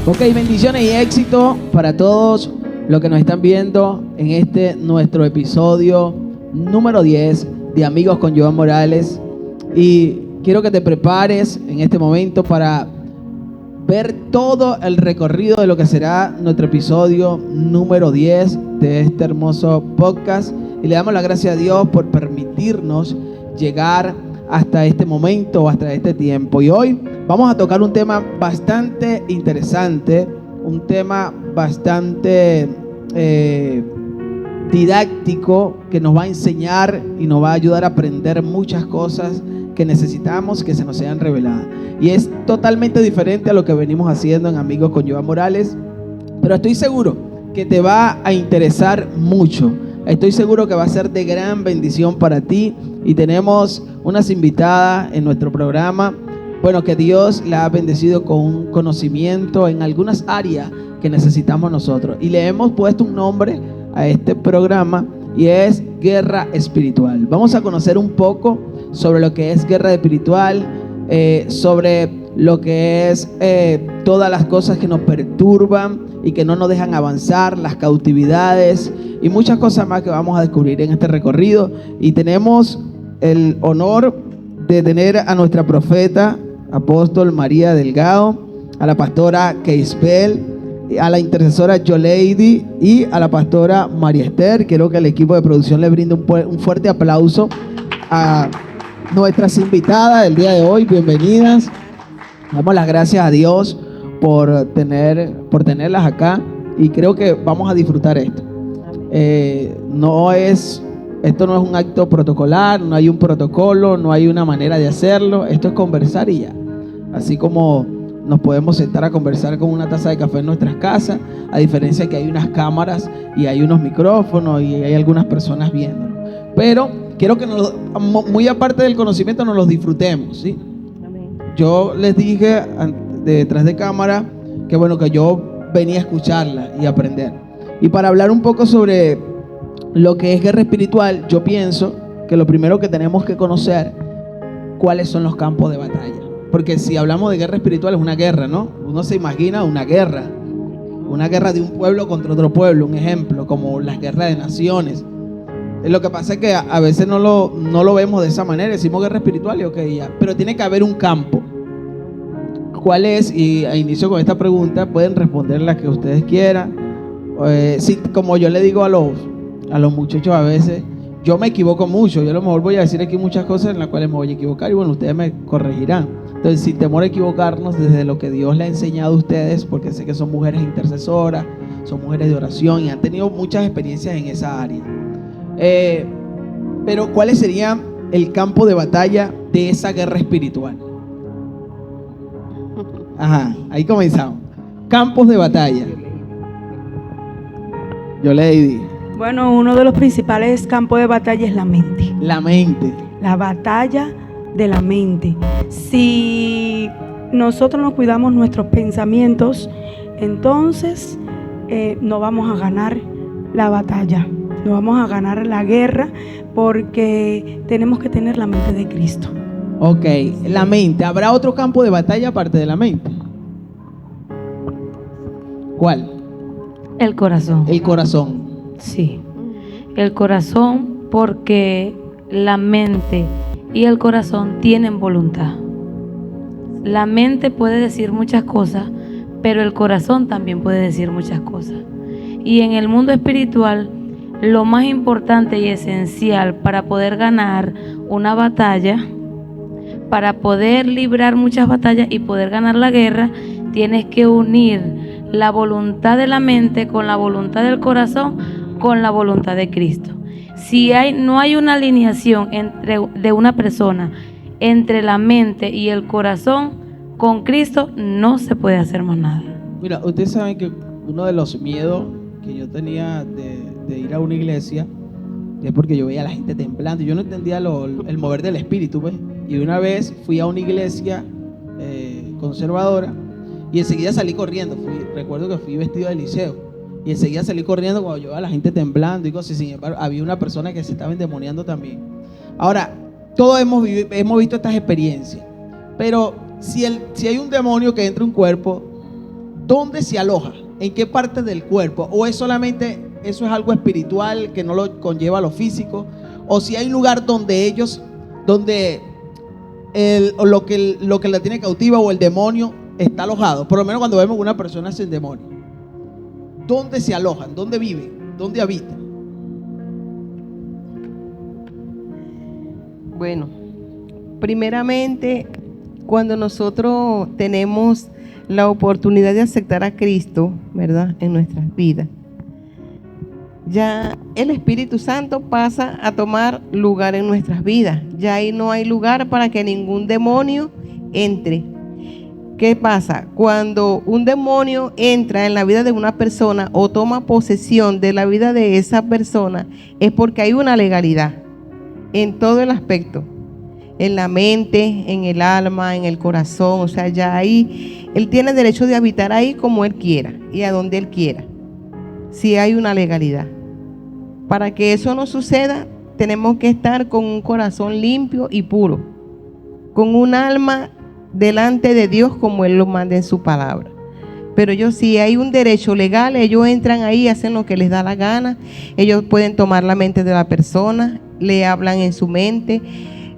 Ok, bendiciones y éxito para todos los que nos están viendo en este nuestro episodio número 10 de Amigos con Joan Morales. Y quiero que te prepares en este momento para ver todo el recorrido de lo que será nuestro episodio número 10 de este hermoso podcast. Y le damos las gracias a Dios por permitirnos llegar hasta este momento, hasta este tiempo. Y hoy vamos a tocar un tema bastante interesante, un tema bastante didáctico, que nos va a enseñar y nos va a ayudar a aprender muchas cosas que necesitamos que se nos sean reveladas. Y es totalmente diferente a lo que venimos haciendo en Amigos con Joan Morales, pero estoy seguro que te va a interesar mucho. Estoy seguro que va a ser de gran bendición para ti. Y tenemos unas invitadas en nuestro programa, bueno, que Dios la ha bendecido con un conocimiento en algunas áreas que necesitamos nosotros. Y le hemos puesto un nombre a este programa y es Guerra Espiritual. Vamos a conocer un poco sobre lo que es guerra espiritual, sobre lo que es todas las cosas que nos perturban y que no nos dejan avanzar, las cautividades y muchas cosas más que vamos a descubrir en este recorrido. Y tenemos el honor de tener a nuestra profeta, apóstol María Delgado, a la pastora Keisbel, a la intercesora Yoleidi y a la pastora María Esther. Quiero que el equipo de producción le brinde un fuerte aplauso a nuestras invitadas del día de hoy. Bienvenidas. Damos las gracias a Dios por tenerlas acá y creo que vamos a disfrutar esto. Esto no es un acto protocolar, no hay un protocolo, no hay una manera de hacerlo. Esto es conversar y ya. Así como nos podemos sentar a conversar con una taza de café en nuestras casas, a diferencia que hay unas cámaras y hay unos micrófonos y hay algunas personas viéndonos. Pero quiero que muy aparte del conocimiento, nos los disfrutemos, ¿sí? Amén. Yo les dije detrás de cámara que bueno, que yo venía a escucharla y aprender. Y para hablar un poco sobre lo que es guerra espiritual, yo pienso que lo primero que tenemos que conocer cuáles son los campos de batalla. Porque si hablamos de guerra espiritual es una guerra, ¿no? Uno se imagina una guerra de un pueblo contra otro pueblo, un ejemplo, como las guerras de naciones. Lo que pasa es que a veces no lo vemos de esa manera, decimos guerra espiritual y ok, ya. Pero tiene que haber un campo. ¿Cuál es? Y a inicio con esta pregunta pueden responder la que ustedes quieran. Sí, como yo le digo a los muchachos a veces, yo me equivoco mucho. Yo a lo mejor voy a decir aquí muchas cosas en las cuales me voy a equivocar y bueno, ustedes me corregirán. Entonces, sin temor a equivocarnos desde lo que Dios le ha enseñado a ustedes, porque sé que son mujeres intercesoras, son mujeres de oración y han tenido muchas experiencias en esa área. Pero ¿cuál sería el campo de batalla de esa guerra espiritual? Ajá, ahí comenzamos. Campos de batalla. Yoleidi. Bueno, uno de los principales campos de batalla es la mente. La mente. La batalla de la mente. Si nosotros no cuidamos nuestros pensamientos, entonces no vamos a ganar la batalla. No vamos a ganar la guerra porque tenemos que tener la mente de Cristo. Ok, la mente. ¿Habrá otro campo de batalla aparte de la mente? ¿Cuál? El corazón. El corazón. Sí, el corazón, porque la mente y el corazón tienen voluntad. La mente puede decir muchas cosas, pero el corazón también puede decir muchas cosas. Y en el mundo espiritual, lo más importante y esencial para poder ganar una batalla, para poder librar muchas batallas y poder ganar la guerra, tienes que unir la voluntad de la mente con la voluntad del corazón, con la voluntad de Cristo. Si no hay una alineación de una persona entre la mente y el corazón con Cristo, no se puede hacer más nada. Mira, ustedes saben que uno de los miedos que yo tenía de ir a una iglesia es porque yo veía a la gente temblando y yo no entendía el mover del espíritu, ¿ves? Y una vez fui a una iglesia conservadora y enseguida salí corriendo. Recuerdo que fui vestido de liceo y enseguida salí corriendo cuando yo veía a la gente temblando y cosas. Sin embargo, había una persona que se estaba endemoniando también. Ahora, todos hemos visto estas experiencias, pero si hay un demonio que entra en un cuerpo, ¿dónde se aloja? ¿En qué parte del cuerpo? ¿O es solamente, eso es algo espiritual que no lo conlleva a lo físico? ¿O si hay un lugar donde ellos, donde lo que la tiene cautiva o el demonio está alojado? Por lo menos cuando vemos una persona sin demonio, ¿dónde se alojan? ¿Dónde viven? ¿Dónde habitan? Bueno, primeramente, cuando nosotros tenemos la oportunidad de aceptar a Cristo, ¿verdad?, en nuestras vidas, ya el Espíritu Santo pasa a tomar lugar en nuestras vidas. Ya ahí no hay lugar para que ningún demonio entre. ¿Qué pasa? Cuando un demonio entra en la vida de una persona o toma posesión de la vida de esa persona, es porque hay una legalidad en todo el aspecto, en la mente, en el alma, en el corazón. O sea, ya ahí él tiene derecho de habitar ahí como él quiera y a donde él quiera, si hay una legalidad. Para que eso no suceda, tenemos que estar con un corazón limpio y puro, con un alma delante de Dios como Él lo manda en su palabra. Pero ellos, si hay un derecho legal, ellos entran ahí, hacen lo que les da la gana. Ellos pueden tomar la mente de la persona, le hablan en su mente.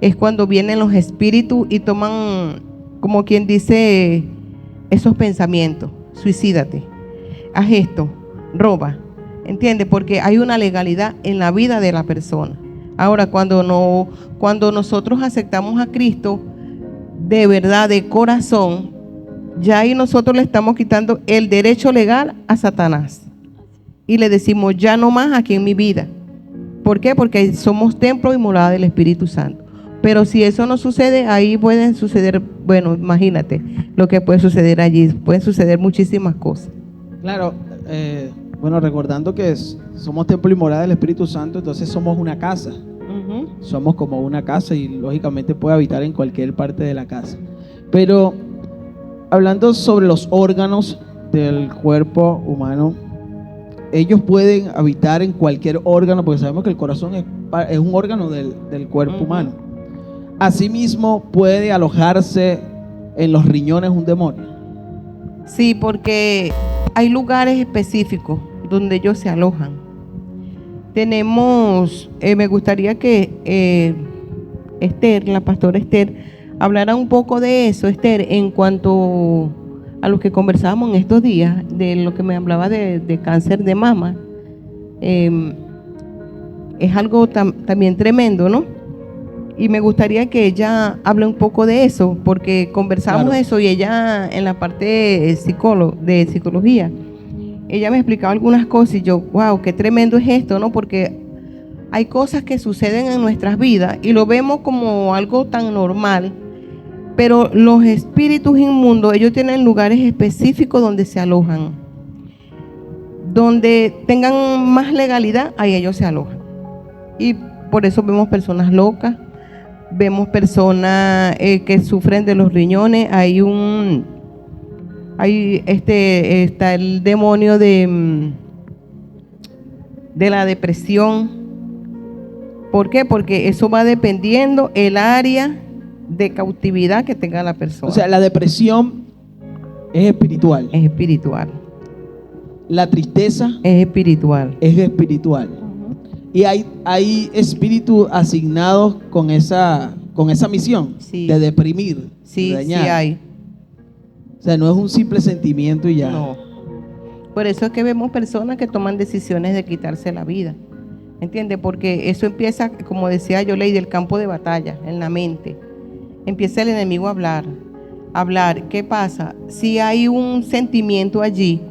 Es cuando vienen los espíritus y toman, como quien dice, esos pensamientos. Suicídate, haz esto, roba. ¿Entiendes? Porque hay una legalidad en la vida de la persona. Ahora, cuando nosotros aceptamos a Cristo de verdad, de corazón, ya ahí nosotros le estamos quitando el derecho legal a Satanás. Y le decimos, ya no más aquí en mi vida. ¿Por qué? Porque somos templo y morada del Espíritu Santo. Pero si eso no sucede, ahí pueden suceder, bueno, imagínate lo que puede suceder allí. Pueden suceder muchísimas cosas. Claro, bueno, recordando que somos templo y morada del Espíritu Santo, entonces somos una casa. Somos como una casa y lógicamente puede habitar en cualquier parte de la casa. Pero hablando sobre los órganos del cuerpo humano, ellos pueden habitar en cualquier órgano, porque sabemos que el corazón es un órgano del cuerpo humano. Asimismo, puede alojarse en los riñones un demonio. Sí, porque hay lugares específicos donde ellos se alojan. Tenemos, me gustaría que Esther, la pastora Esther, hablara un poco de eso, Esther, en cuanto a lo que conversábamos en estos días, de lo que me hablaba de cáncer de mama. Es algo también tremendo, ¿no? Y me gustaría que ella hable un poco de eso, porque conversamos eso y ella en la parte de psicología, ella me explicaba algunas cosas y yo, wow, qué tremendo es esto, ¿no? Porque hay cosas que suceden en nuestras vidas y lo vemos como algo tan normal, pero los espíritus inmundos, ellos tienen lugares específicos donde se alojan. Donde tengan más legalidad, ahí ellos se alojan. Y por eso vemos personas locas, vemos personas que sufren de los riñones. Está el demonio de la depresión. ¿Por qué? Porque eso va dependiendo el área de cautividad que tenga la persona. O sea, la depresión es espiritual. Es espiritual. La tristeza es espiritual. Es espiritual. Y hay espíritus asignados con esa misión, sí, de deprimir, sí, de dañar. Sí hay. O sea, no es un simple sentimiento y ya. No. Por eso es que vemos personas que toman decisiones de quitarse la vida. ¿Entiendes? Porque eso empieza, como decía yo, ley del campo de batalla, en la mente. Empieza el enemigo a hablar. ¿Qué pasa? Si hay un sentimiento allí,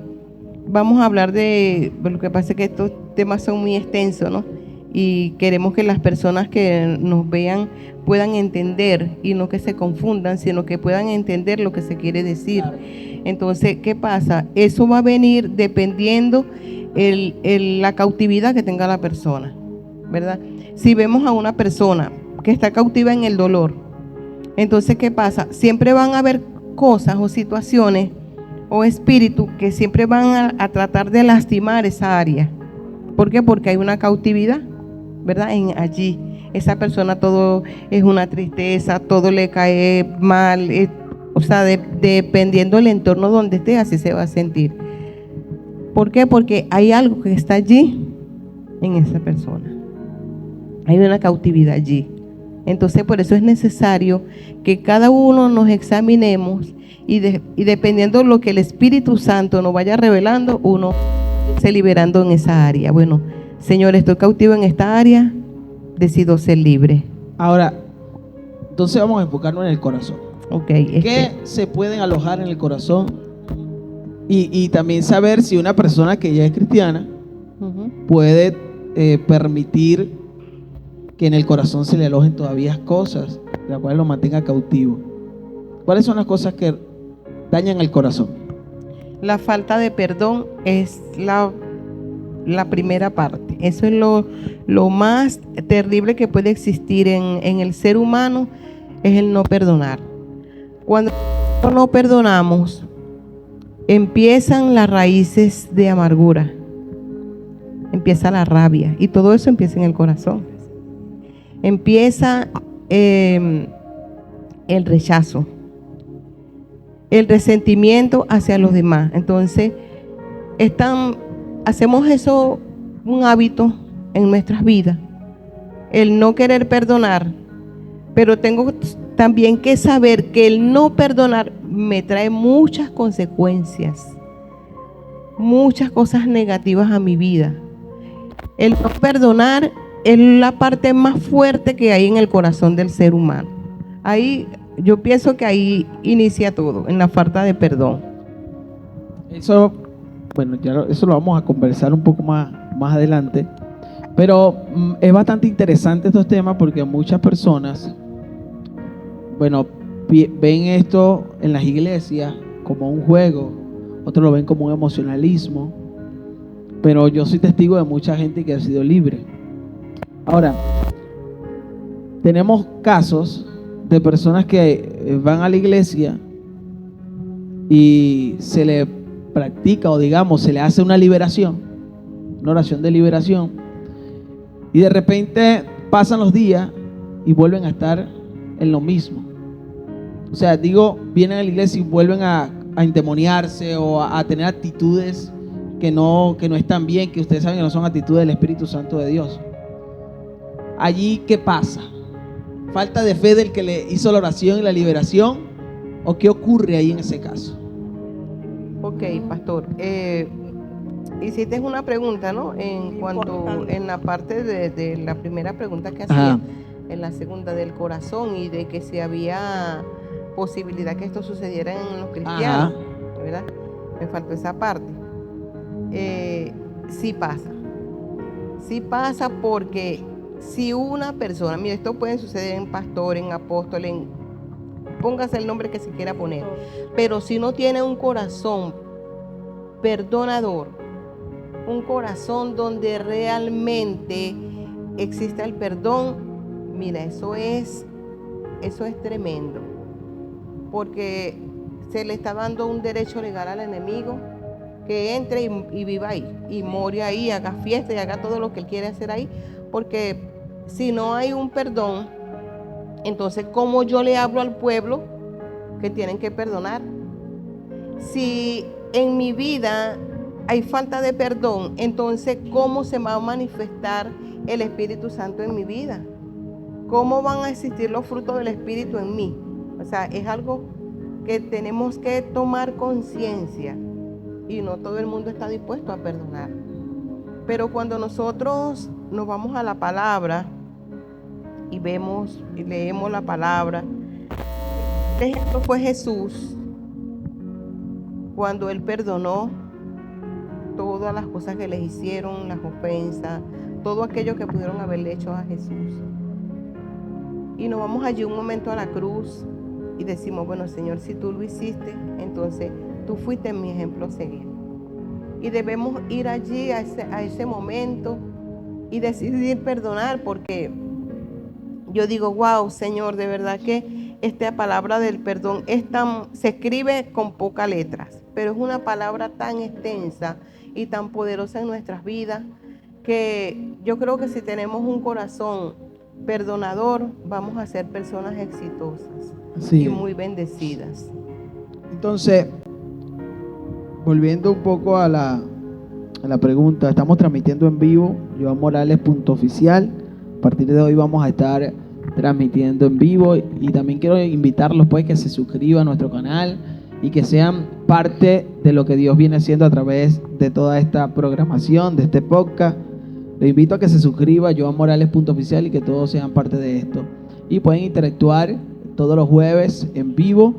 vamos a hablar de, lo que pasa es que estos temas son muy extensos, ¿no? Y queremos que las personas que nos vean puedan entender y no que se confundan, sino que puedan entender lo que se quiere decir. Entonces, ¿qué pasa? Eso va a venir dependiendo la cautividad que tenga la persona, ¿verdad? Si vemos a una persona que está cautiva en el dolor, entonces, ¿qué pasa? Siempre van a haber cosas o situaciones o espíritus que siempre van a tratar de lastimar esa área. ¿Por qué? Porque hay una cautividad, ¿verdad? Allí, esa persona todo es una tristeza, todo le cae mal, O sea, dependiendo del entorno donde esté, así se va a sentir. ¿Por qué? Porque hay algo que está allí en esa persona. Hay una cautividad allí. Entonces, por eso es necesario que cada uno nos examinemos y dependiendo de lo que el Espíritu Santo nos vaya revelando, uno se liberando en esa área. Bueno, Señor, estoy cautivo en esta área, decido ser libre. Ahora, entonces vamos a enfocarnos en el corazón. Okay, ¿Qué se pueden alojar en el corazón? Y también saber si una persona que ya es cristiana puede permitir que en el corazón se le alojen todavía cosas, las cuales lo mantenga cautivo. ¿Cuáles son las cosas que dañan el corazón? La falta de perdón es la primera parte. Eso es lo más terrible que puede existir en el ser humano, es el no perdonar. Cuando no perdonamos, empiezan las raíces de amargura, empieza la rabia y todo eso empieza en el corazón. Empieza el rechazo, el resentimiento hacia los demás. Entonces, hacemos eso un hábito en nuestras vidas, el no querer perdonar, pero tengo también que saber que el no perdonar me trae muchas consecuencias, muchas cosas negativas a mi vida. El no perdonar es la parte más fuerte que hay en el corazón del ser humano. Ahí, yo pienso que ahí inicia todo, en la falta de perdón. Eso, bueno, eso lo vamos a conversar un poco más adelante, pero es bastante interesante estos temas porque muchas personas, bueno, ven esto en las iglesias como un juego, otros lo ven como un emocionalismo, pero yo soy testigo de mucha gente que ha sido libre. Ahora, tenemos casos de personas que van a la iglesia y se le practica, o digamos, se le hace una liberación, una oración de liberación, y de repente pasan los días y vuelven a estar en lo mismo. O sea, vienen a la iglesia y vuelven a endemoniarse o a tener actitudes que no están bien, que ustedes saben que no son actitudes del Espíritu Santo de Dios. Allí, ¿qué pasa? ¿Falta de fe del que le hizo la oración y la liberación? ¿O qué ocurre ahí en ese caso? Ok, pastor. Hiciste una pregunta, ¿no? En la parte de la primera pregunta que hacía, en la segunda del corazón y de que si había posibilidad que esto sucediera en los cristianos, ¿verdad? Me faltó esa parte. Sí pasa porque si una persona, mire, esto puede suceder en pastor, en apóstol, póngase el nombre que se quiera poner, pero si no tiene un corazón perdonador, un corazón donde realmente exista el perdón, mira, eso es tremendo, porque se le está dando un derecho legal al enemigo que entre y viva ahí, y more ahí, haga fiesta y haga todo lo que él quiere hacer ahí, porque si no hay un perdón, entonces ¿cómo yo le hablo al pueblo que tienen que perdonar? Si en mi vida hay falta de perdón, entonces ¿cómo se va a manifestar el Espíritu Santo en mi vida? ¿Cómo van a existir los frutos del Espíritu en mí? O sea, es algo que tenemos que tomar conciencia, y no todo el mundo está dispuesto a perdonar. Pero cuando nosotros nos vamos a la palabra y vemos y leemos la palabra, el ejemplo fue Jesús, cuando él perdonó todas las cosas que les hicieron, las ofensas, todo aquello que pudieron haberle hecho a Jesús. Y nos vamos allí un momento a la cruz y decimos, bueno, Señor, si tú lo hiciste, entonces tú fuiste mi ejemplo a seguir. Y debemos ir allí a ese momento y decidir perdonar, porque yo digo, wow, Señor, de verdad que esta palabra del perdón se escribe con pocas letras, pero es una palabra tan extensa y tan poderosa en nuestras vidas, que yo creo que si tenemos un corazón perdonador, vamos a ser personas exitosas y muy bendecidas. Entonces, volviendo un poco a la pregunta, estamos transmitiendo en vivo, joanmorales.oficial. A partir de hoy vamos a estar transmitiendo en vivo y también quiero invitarlos pues que se suscriban a nuestro canal y que sean parte de lo que Dios viene haciendo a través de toda esta programación, de este podcast. Les invito a que se suscriban a joanmorales.oficial y que todos sean parte de esto. Y pueden interactuar todos los jueves en vivo,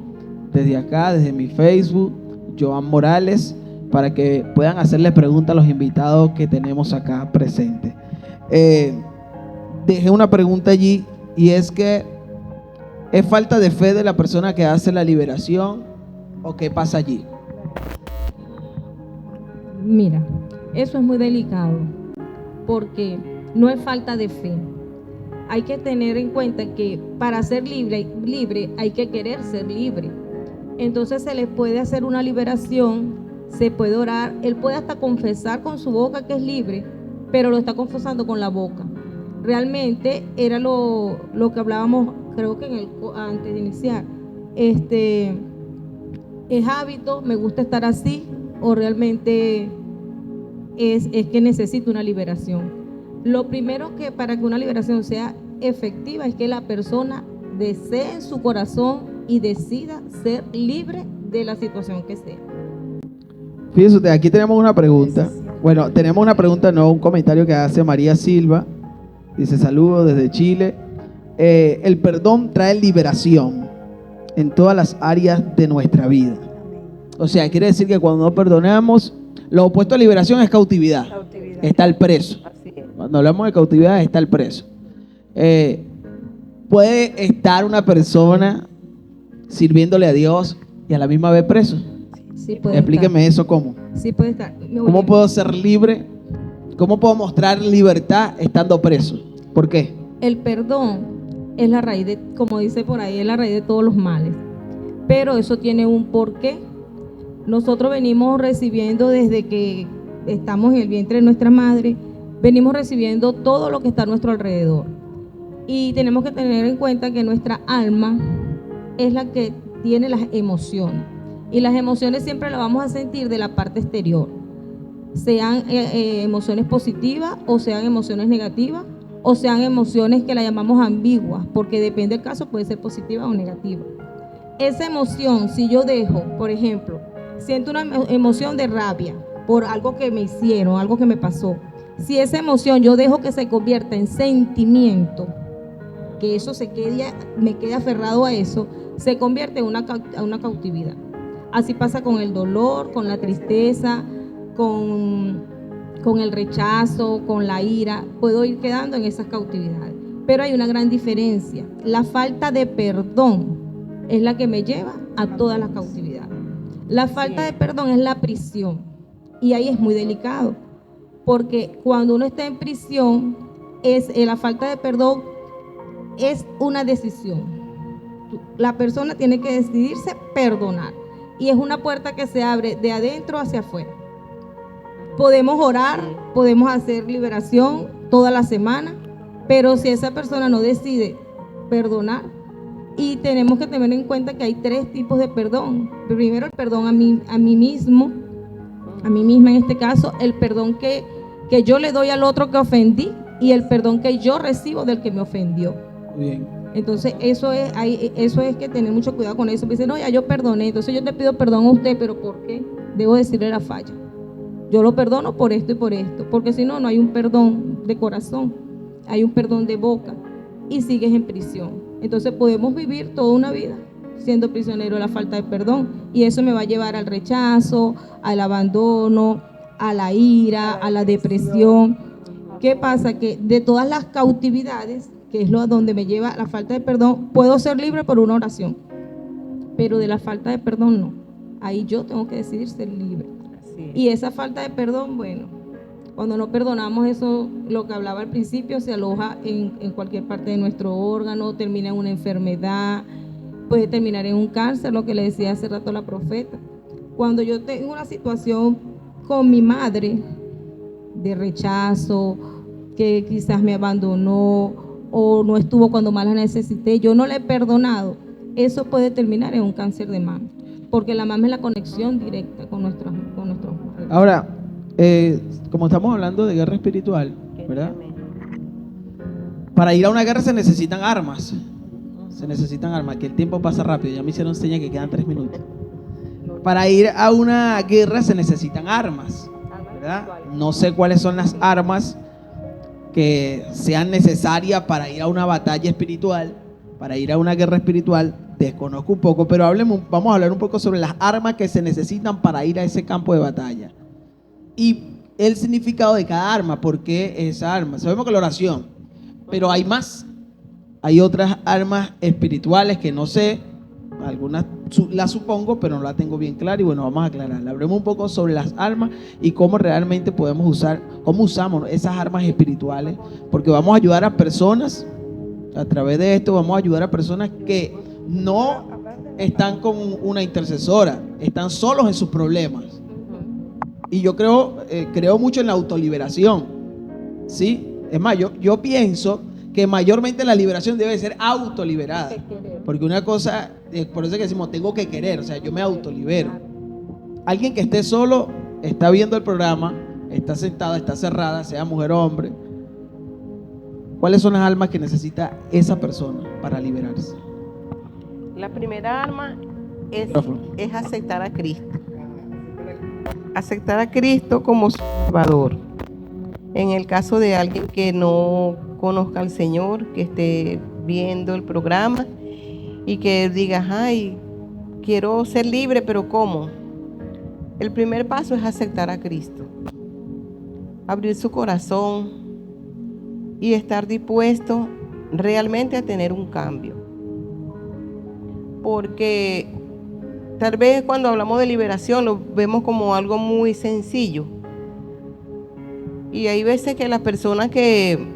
desde acá, desde mi Facebook, Joan Morales, para que puedan hacerle preguntas a los invitados que tenemos acá presentes. Dejé una pregunta allí y es que ¿es falta de fe de la persona que hace la liberación o qué pasa allí? Mira, eso es muy delicado porque no es falta de fe. Hay que tener en cuenta que para ser libre hay que querer ser libre. Entonces se le puede hacer una liberación, se puede orar, él puede hasta confesar con su boca que es libre, pero lo está confesando con la boca. Realmente era lo que hablábamos, creo que antes de iniciar. ¿Es hábito? ¿Me gusta estar así? ¿O realmente es que necesito una liberación? Lo primero que para que una liberación sea efectiva es que la persona desee en su corazón y decida ser libre de la situación que sea. Fíjense ustedes, aquí tenemos una pregunta. Bueno, tenemos una pregunta, no, un comentario que hace María Silva. Dice: saludos desde Chile. El perdón trae liberación en todas las áreas de nuestra vida. O sea, quiere decir que cuando no perdonamos, lo opuesto a liberación es cautividad. Está el preso. Cuando hablamos de cautividad está el preso. ¿Puede estar una persona sirviéndole a Dios y a la misma vez preso? Sí puede Explíqueme estar. eso, ¿cómo? Sí puede estar. ¿Cómo puedo ser libre? ¿Cómo puedo mostrar libertad estando preso? ¿Por qué? El perdón es la raíz de, como dice por ahí, es la raíz de todos los males. Pero eso tiene un porqué. Nosotros venimos recibiendo desde que estamos en el vientre de nuestra madre, venimos recibiendo todo lo que está a nuestro alrededor. Y tenemos que tener en cuenta que nuestra alma es la que tiene las emociones. Y las emociones siempre las vamos a sentir de la parte exterior. Sean emociones positivas o sean emociones negativas o sean emociones que la llamamos ambiguas, porque depende del caso, puede ser positiva o negativa. Esa emoción, si yo dejo, por ejemplo, siento una emoción de rabia por algo que me hicieron, algo que me pasó. Si esa emoción yo dejo que se convierta en sentimiento, que eso me quede aferrado a eso, se convierte en una cautividad. Así pasa con el dolor, con la tristeza, con el rechazo, con la ira. Puedo ir quedando en esas cautividades. Pero hay una gran diferencia. La falta de perdón es la que me lleva a todas las cautividades. La falta de perdón es la prisión. Y ahí es muy delicado. Porque cuando uno está en prisión, la falta de perdón es una decisión. La persona tiene que decidirse perdonar. Y es una puerta que se abre de adentro hacia afuera. Podemos orar, podemos hacer liberación toda la semana, pero si esa persona no decide perdonar, y tenemos que tener en cuenta que hay 3 tipos de perdón. Primero, el perdón a mí mismo, a mí misma en este caso, el perdón que yo le doy al otro que ofendí y el perdón que yo recibo del que me ofendió. Bien. Entonces eso es que tener mucho cuidado con eso. Me dicen, no, ya yo perdoné, entonces yo te pido perdón a usted, pero ¿por qué? Debo decirle la falla. Yo lo perdono por esto y por esto, porque si no, no hay un perdón de corazón, hay un perdón de boca y sigues en prisión. Entonces podemos vivir toda una vida siendo prisionero de la falta de perdón y eso me va a llevar al rechazo, al abandono, a la ira, a la depresión. ¿Qué pasa? Que de todas las cautividades, que es lo donde me lleva la falta de perdón, puedo ser libre por una oración, pero de la falta de perdón no. Ahí yo tengo que decidir ser libre. Y esa falta de perdón, bueno, cuando no perdonamos, eso, lo que hablaba al principio, se aloja en cualquier parte de nuestro órgano, termina en una enfermedad, puede terminar en un cáncer, lo que le decía hace rato la profeta. Cuando yo tengo una situación con mi madre de rechazo, que quizás me abandonó o no estuvo cuando más la necesité, yo no le he perdonado, eso puede terminar en un cáncer de mama. porque la mamá es la conexión directa con nuestros padres. Ahora, como estamos hablando de guerra espiritual, ¿verdad? Para ir a una guerra se necesitan armas. Se necesitan armas, que el tiempo pasa rápido. Ya me hicieron señas que quedan 3 minutos. Para ir a una guerra se necesitan armas, ¿verdad? No sé cuáles son las armas que sean necesarias para ir a una batalla espiritual, para ir a una guerra espiritual. Desconozco un poco, pero vamos a hablar un poco sobre las armas que se necesitan para ir a ese campo de batalla. Y el significado de cada arma, ¿por qué esa arma? Sabemos que la oración, pero hay más. Hay otras armas espirituales que no sé, algunas las supongo, pero no las tengo bien claras y bueno, vamos a aclararla. Hablemos un poco sobre las armas y cómo realmente podemos usar, cómo usamos esas armas espirituales, porque vamos a ayudar a personas, a través de esto vamos a ayudar a personas que no están con una intercesora, están solos en sus problemas. Y yo creo mucho en la autoliberación, ¿sí? Es más, yo pienso que mayormente la liberación debe ser autoliberada. Porque una cosa, por eso es que decimos, tengo que querer, o sea, yo me autolibero. Alguien que esté solo, está viendo el programa, está sentada, está cerrada, sea mujer o hombre. ¿Cuáles son las armas que necesita esa persona para liberarse? La primera arma es aceptar a Cristo. Aceptar a Cristo como Salvador. En el caso de alguien que no conozca al Señor, que esté viendo el programa y que diga, ay, quiero ser libre, pero ¿cómo? El primer paso es aceptar a Cristo, abrir su corazón y estar dispuesto realmente a tener un cambio. Porque tal vez cuando hablamos de liberación lo vemos como algo muy sencillo. Y hay veces que la persona que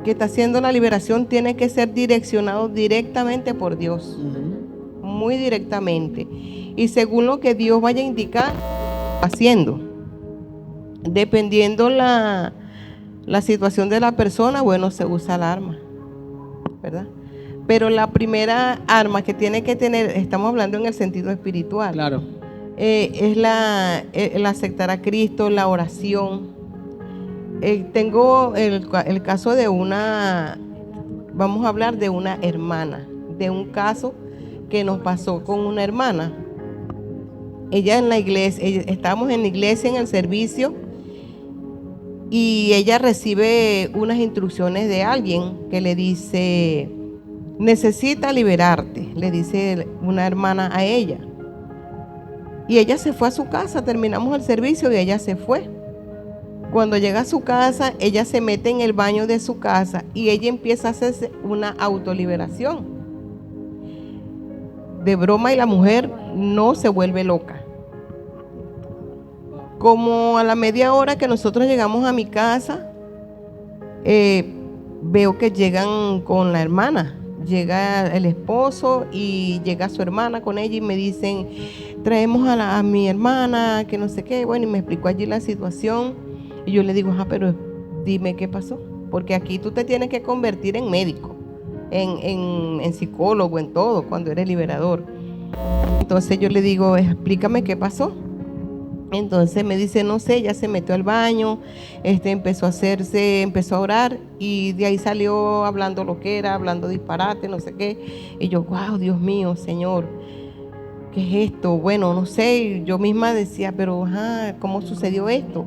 está haciendo la liberación tiene que ser direccionado directamente por Dios. Muy directamente. Y según lo que Dios vaya a indicar, haciendo. Dependiendo la situación de la persona, bueno, se usa el arma, ¿verdad? Pero la primera arma que tiene que tener, estamos hablando en el sentido espiritual. Claro. Es el aceptar a Cristo, la oración. Tengo el caso de vamos a hablar de una hermana, de un caso que nos pasó con una hermana. Ella en la iglesia, estábamos en la iglesia en el servicio y ella recibe unas instrucciones de alguien que le dice, necesita liberarte, le dice una hermana a ella. Y ella se fue a su casa, terminamos el servicio y ella se fue. Cuando llega a su casa, ella se mete en el baño de su casa y ella empieza a hacerse una autoliberación. De broma, y la mujer no se vuelve loca. Como a la media hora que nosotros llegamos a mi casa, veo que llegan con la hermana. Llega el esposo y llega su hermana con ella y me dicen, traemos a mi hermana, que no sé qué. Bueno, y me explicó allí la situación. Y yo le digo, pero dime qué pasó. Porque aquí tú te tienes que convertir en médico, en psicólogo, en todo, cuando eres liberador. Entonces yo le digo, explícame qué pasó. Entonces me dice, no sé, ella se metió al baño, empezó a orar y de ahí salió hablando lo que era, hablando disparate, no sé qué. Y yo, wow, Dios mío, Señor, ¿qué es esto? Bueno, no sé, yo misma decía, pero ¿cómo sucedió esto?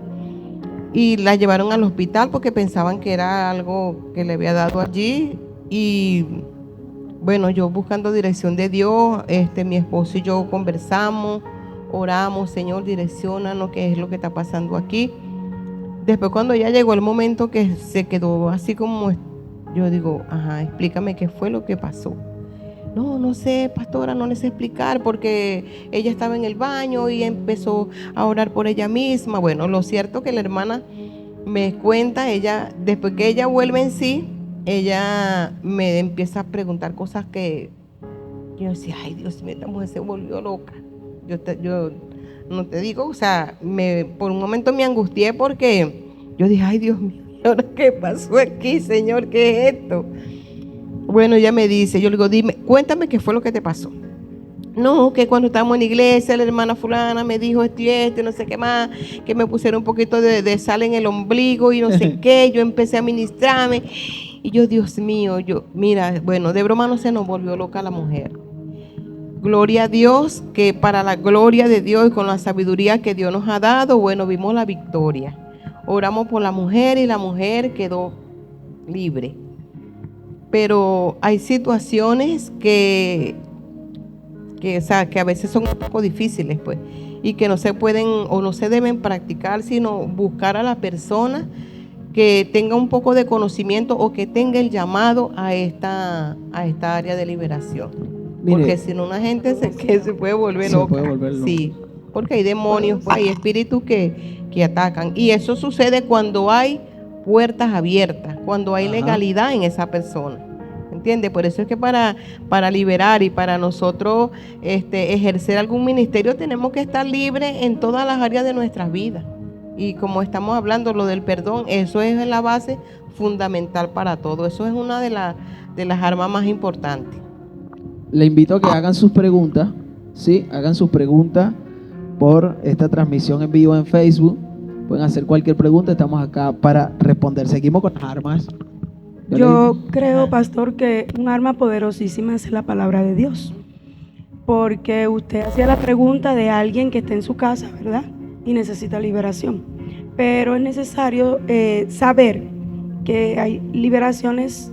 Y la llevaron al hospital porque pensaban que era algo que le había dado allí. Y bueno, yo buscando dirección de Dios, mi esposo y yo conversamos, oramos, Señor, direcciónanos, qué es lo que está pasando aquí. Después cuando ya llegó el momento que se quedó así como, yo digo, explícame qué fue lo que pasó. No sé, pastora, no les sé explicar porque ella estaba en el baño y empezó a orar por ella misma. Bueno, lo cierto que la hermana me cuenta, ella, después que ella vuelve en sí, ella me empieza a preguntar cosas que yo decía, ay Dios mío, esta mujer se volvió loca. Yo no te digo, o sea, por un momento me angustié porque yo dije, ay Dios mío, ¿ahora qué pasó aquí, Señor? ¿Qué es esto? Bueno, ella me dice, yo le digo, dime, cuéntame qué fue lo que te pasó. No, que cuando estábamos en la iglesia, la hermana fulana me dijo esto y esto, y no sé qué más, que me pusieron un poquito de sal en el ombligo y no sé qué. Yo empecé a ministrarme y yo, Dios mío, mira, bueno, de broma no se nos volvió loca la mujer. Gloria a Dios, que para la gloria de Dios y con la sabiduría que Dios nos ha dado, bueno, vimos la victoria. Oramos por la mujer y la mujer quedó libre. Pero hay situaciones que a veces son un poco difíciles, pues, y que no se pueden o no se deben practicar, sino buscar a la persona que tenga un poco de conocimiento o que tenga el llamado a esta área de liberación. Mire, porque si no, una gente se puede volver loca. puede volver loca. Sí, porque hay demonios, pues, hay espíritus que atacan. Y eso sucede cuando hay puertas abiertas, cuando hay legalidad en esa persona. ¿Entiende? Por eso es que para liberar y para nosotros ejercer algún ministerio tenemos que estar libres en todas las áreas de nuestras vidas. Y como estamos hablando, lo del perdón, eso es la base fundamental para todo. Eso es una de las armas más importantes. Le invito a que hagan sus preguntas, ¿sí? Hagan sus preguntas por esta transmisión en vivo en Facebook. Pueden hacer cualquier pregunta, estamos acá para responder. Seguimos con las armas. Yo creo, pastor, que un arma poderosísima es la palabra de Dios. Porque usted hacía la pregunta de alguien que está en su casa, ¿verdad? Y necesita liberación. Pero es necesario saber que hay liberaciones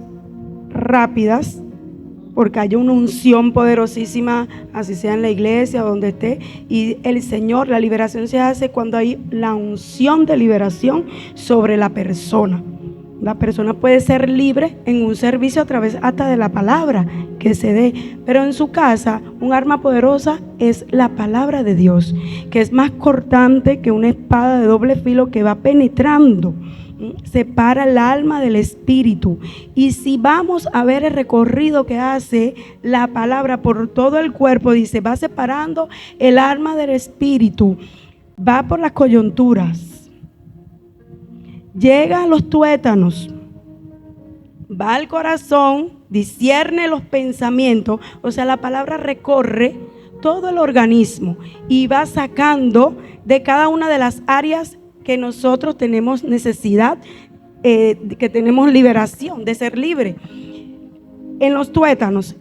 rápidas, porque hay una unción poderosísima, así sea en la iglesia o donde esté, y el Señor, la liberación se hace cuando hay la unción de liberación sobre la persona. La persona puede ser libre en un servicio a través hasta de la palabra que se dé, pero en su casa un arma poderosa es la palabra de Dios, que es más cortante que una espada de doble filo que va penetrando, separa el alma del espíritu. Y si vamos a ver el recorrido que hace la palabra por todo el cuerpo, dice, va separando el alma del espíritu, va por las coyunturas, llega a los tuétanos, va al corazón, discierne los pensamientos. O sea, la palabra recorre todo el organismo y va sacando de cada una de las áreas que nosotros tenemos necesidad, que tenemos liberación, de ser libre. En los tuétanos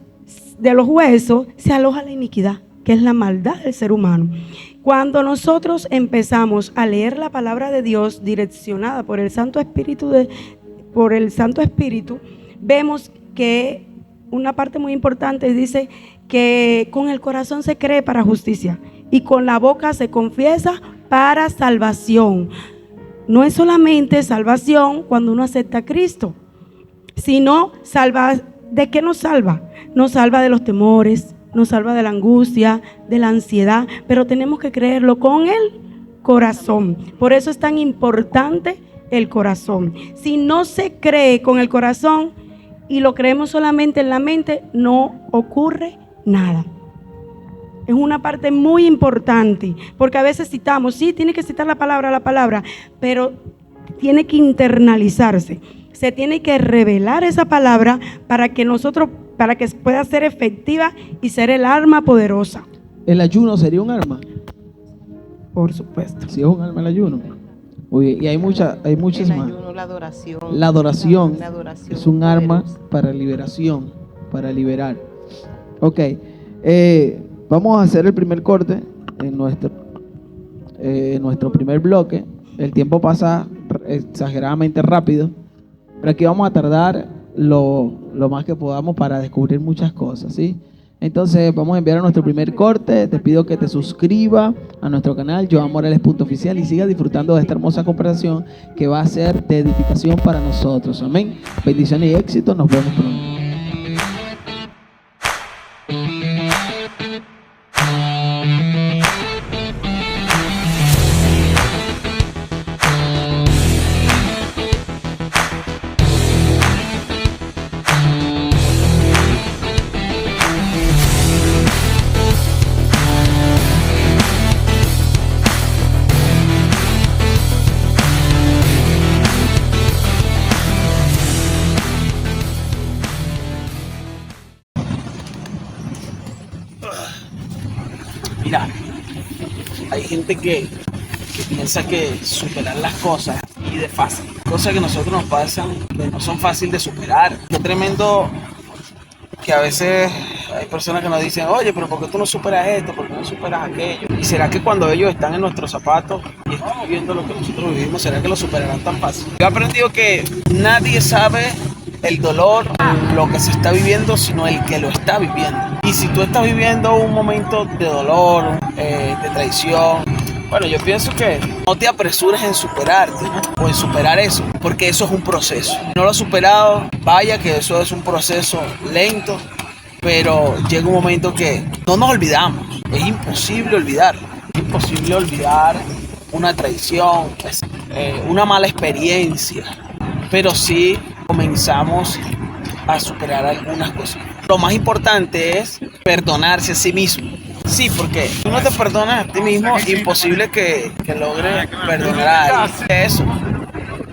de los huesos se aloja la iniquidad, que es la maldad del ser humano. Cuando nosotros empezamos a leer la palabra de Dios direccionada por el Santo Espíritu, vemos que una parte muy importante dice que con el corazón se cree para justicia y con la boca se confiesa para salvación. No es solamente salvación cuando uno acepta a Cristo, sino ¿de qué nos salva? Nos salva de los temores, nos salva de la angustia, de la ansiedad, pero tenemos que creerlo con el corazón. Por eso es tan importante el corazón. Si no se cree con el corazón y lo creemos solamente en la mente, no ocurre nada. Es una parte muy importante, porque a veces citamos, sí, tiene que citar la palabra, pero tiene que internalizarse. Se tiene que revelar esa palabra para que pueda ser efectiva y ser el arma poderosa. ¿El ayuno sería un arma? Por supuesto. Sí, es un arma el ayuno. Muy bien. Y hay muchas más. Ayuno, la adoración. La adoración es un arma poderosa. para liberación, para liberar. Ok. Vamos a hacer el primer corte en nuestro primer bloque. El tiempo pasa exageradamente rápido, pero aquí vamos a tardar lo más que podamos para descubrir muchas cosas, ¿sí? Entonces vamos a enviar a nuestro primer corte. Te pido que te suscribas a nuestro canal JoanMorales.oficial y sigas disfrutando de esta hermosa conversación que va a ser de edificación para nosotros. Amén. Bendiciones y éxito. Nos vemos pronto. Hay gente que piensa que superar las cosas y de fácil. Cosas que a nosotros nos pasan que no son fáciles de superar. Qué tremendo que a veces hay personas que nos dicen, oye, pero ¿por qué tú no superas esto? ¿Por qué no superas aquello? ¿Y será que cuando ellos están en nuestros zapatos y están viviendo lo que nosotros vivimos, será que lo superarán tan fácil? Yo he aprendido que nadie sabe el dolor, lo que se está viviendo, sino el que lo está viviendo. Y si tú estás viviendo un momento de dolor, de traición, bueno, yo pienso que no te apresures en superarte, ¿no? O en superar eso, porque eso es un proceso. Si no lo has superado, vaya que eso es un proceso lento, pero llega un momento que no nos olvidamos. Es imposible olvidar. Es imposible olvidar una traición, una mala experiencia, pero sí comenzamos a superar algunas cosas. Lo más importante es perdonarse a sí mismo. Sí, porque tú no te perdonas a ti mismo, imposible que logres perdonar a alguien. Eso,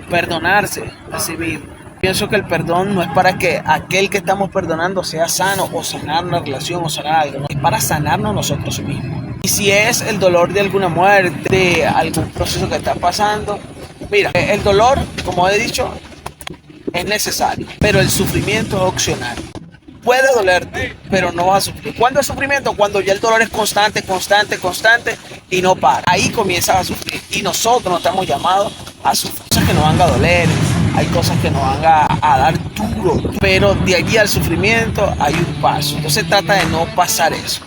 perdonarse a sí mismo. Pienso que el perdón no es para que aquel que estamos perdonando sea sano o sanar una relación o sanar algo, no, es para sanarnos nosotros mismos. Y si es el dolor de alguna muerte, de algún proceso que está pasando, mira, el dolor, como he dicho, es necesario, pero el sufrimiento es opcional. Puede dolerte, pero no vas a sufrir. ¿Cuándo es sufrimiento? Cuando ya el dolor es constante y no para. Ahí comienzas a sufrir. Y nosotros no estamos llamados a sufrir. Cosas que nos van a doler, hay cosas que nos van a dar duro, pero de allí al sufrimiento hay un paso. Entonces trata de no pasar eso.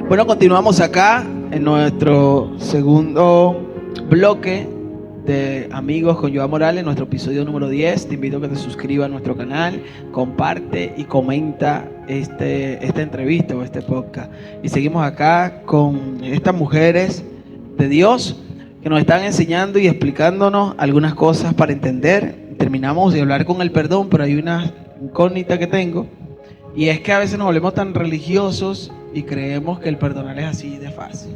Bueno, continuamos acá en nuestro segundo bloque de Amigos con Joan Morales, nuestro episodio número 10. Te invito a que te suscribas a nuestro canal, comparte y comenta esta entrevista o este podcast. Y seguimos acá con estas mujeres de Dios que nos están enseñando y explicándonos algunas cosas para entender. Terminamos de hablar con el perdón, pero hay una incógnita que tengo, y es que a veces nos volvemos tan religiosos y creemos que el perdonar es así de fácil.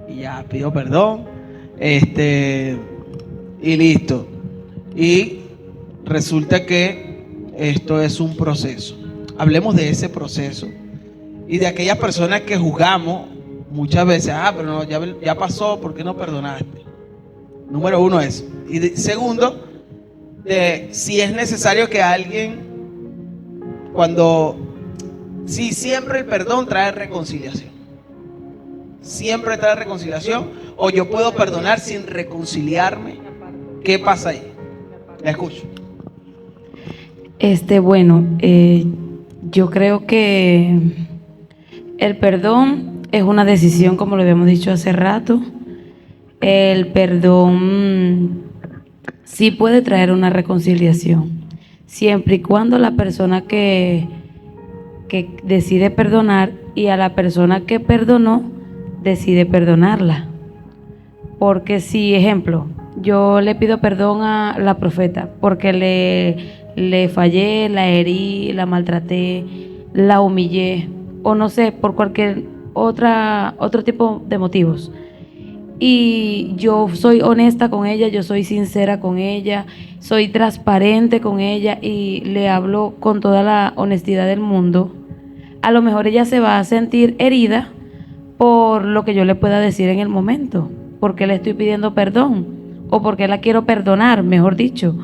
Y ya pido perdón, y listo. Y resulta que esto es un proceso. Hablemos de ese proceso y de aquellas personas que juzgamos muchas veces. Pero no, ya pasó, ¿por qué no perdonaste? Número uno es. Y segundo, de si es necesario que alguien, si siempre el perdón trae reconciliación. Siempre trae reconciliación. O yo puedo perdonar sin reconciliarme. ¿Qué pasa ahí? La escucho. Bueno, yo creo que el perdón es una decisión, como lo habíamos dicho hace rato. El perdón sí puede traer una reconciliación, siempre y cuando la persona que decide perdonar y a la persona que perdonó decide perdonarla. Porque si, ejemplo, yo le pido perdón a la profeta porque le fallé, la herí, la maltraté, la humillé, o no sé, por cualquier otro tipo de motivos, y yo soy honesta con ella, yo soy sincera con ella, soy transparente con ella y le hablo con toda la honestidad del mundo, a lo mejor ella se va a sentir herida por lo que yo le pueda decir en el momento, porque le estoy pidiendo perdón o porque la quiero perdonar, mejor dicho.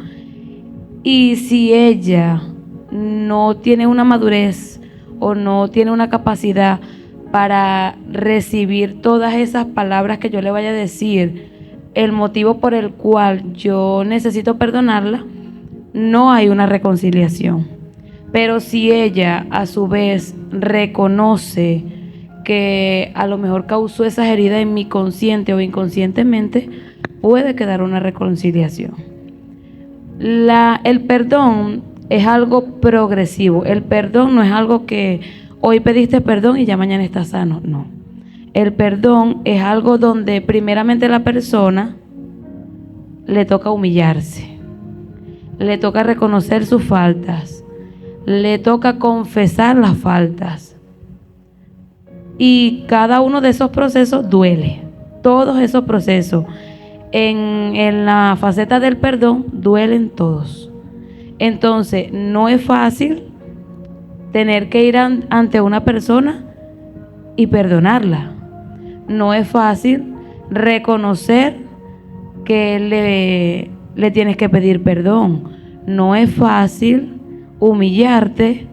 Y si ella no tiene una madurez o no tiene una capacidad para recibir todas esas palabras que yo le vaya a decir, el motivo por el cual yo necesito perdonarla, no hay una reconciliación. Pero si ella a su vez reconoce que a lo mejor causó esas heridas en mi consciente o inconscientemente, puede quedar una reconciliación. El perdón es algo progresivo. El perdón no es algo que hoy pediste perdón y ya mañana estás sano. No. El perdón es algo donde primeramente la persona le toca humillarse, le toca reconocer sus faltas, le toca confesar las faltas. Y cada uno de esos procesos duele. Todos esos procesos en la faceta del perdón duelen todos. Entonces no es fácil tener que ir ante una persona y perdonarla. No es fácil reconocer que le tienes que pedir perdón. No es fácil humillarte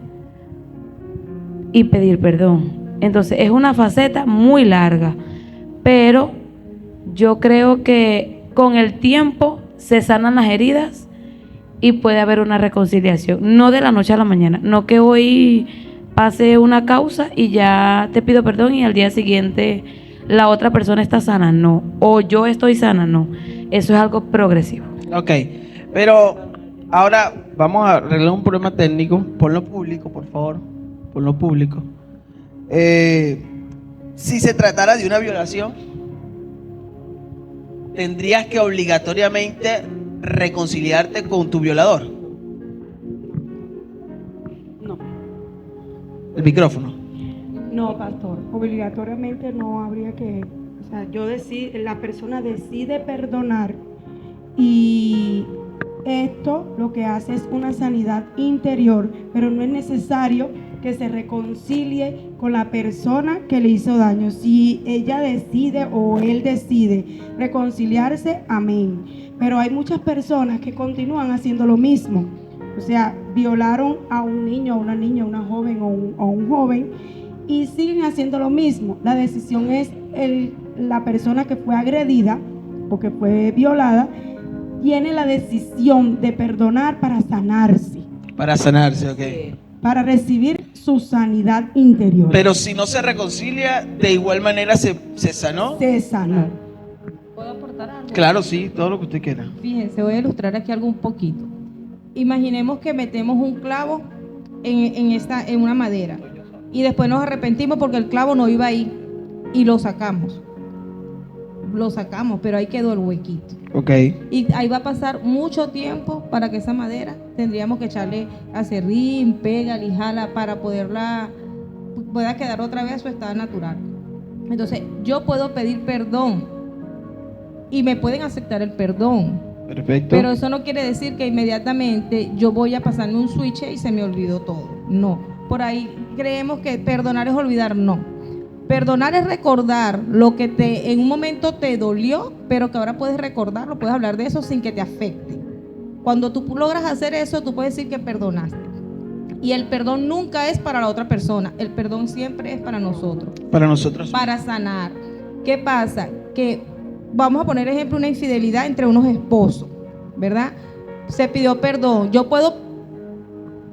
y pedir perdón. Entonces es una faceta muy larga, pero yo creo que con el tiempo se sanan las heridas y puede haber una reconciliación, no de la noche a la mañana, no que hoy pase una causa y ya te pido perdón y al día siguiente la otra persona está sana, no, o yo estoy sana, no, eso es algo progresivo. Ok, pero ahora vamos a arreglar un problema técnico. Ponlo público, por favor, ponlo público. Si se tratara de una violación, tendrías que obligatoriamente reconciliarte con tu violador. No. El micrófono. No, pastor, obligatoriamente no habría que, o sea, la persona decide perdonar y esto lo que hace es una sanidad interior, pero no es necesario que se reconcilie con la persona que le hizo daño. Si ella decide o él decide reconciliarse, amén. Pero hay muchas personas que continúan haciendo lo mismo. O sea, violaron a un niño, a una niña, a una joven o un joven y siguen haciendo lo mismo. La decisión es la persona que fue agredida o que fue violada tiene la decisión de perdonar para sanarse. Para sanarse, ok. Para recibir su sanidad interior. Pero si no se reconcilia, de igual manera se sanó. Se sanó. ¿Puedo aportar algo? Claro, sí, todo lo que usted quiera. Fíjense, voy a ilustrar aquí algo un poquito. Imaginemos que metemos un clavo en una madera y después nos arrepentimos porque el clavo no iba ahí y lo sacamos. Lo sacamos, pero ahí quedó el huequito. Ok. Y ahí va a pasar mucho tiempo para que esa madera tendríamos que echarle acerrín, pega, lijala para pueda quedar otra vez a su estado natural. Entonces, yo puedo pedir perdón y me pueden aceptar el perdón. Perfecto. Pero eso no quiere decir que inmediatamente yo voy a pasarme un switch y se me olvidó todo. No. Por ahí creemos que perdonar es olvidar. No. Perdonar es recordar lo que en un momento te dolió, pero que ahora puedes recordarlo, puedes hablar de eso sin que te afecte. Cuando tú logras hacer eso, tú puedes decir que perdonaste. Y el perdón nunca es para la otra persona, el perdón siempre es para nosotros. Para nosotros. Para sanar. ¿Qué pasa? Que vamos a poner ejemplo una infidelidad entre unos esposos, ¿verdad? Se pidió perdón. Yo puedo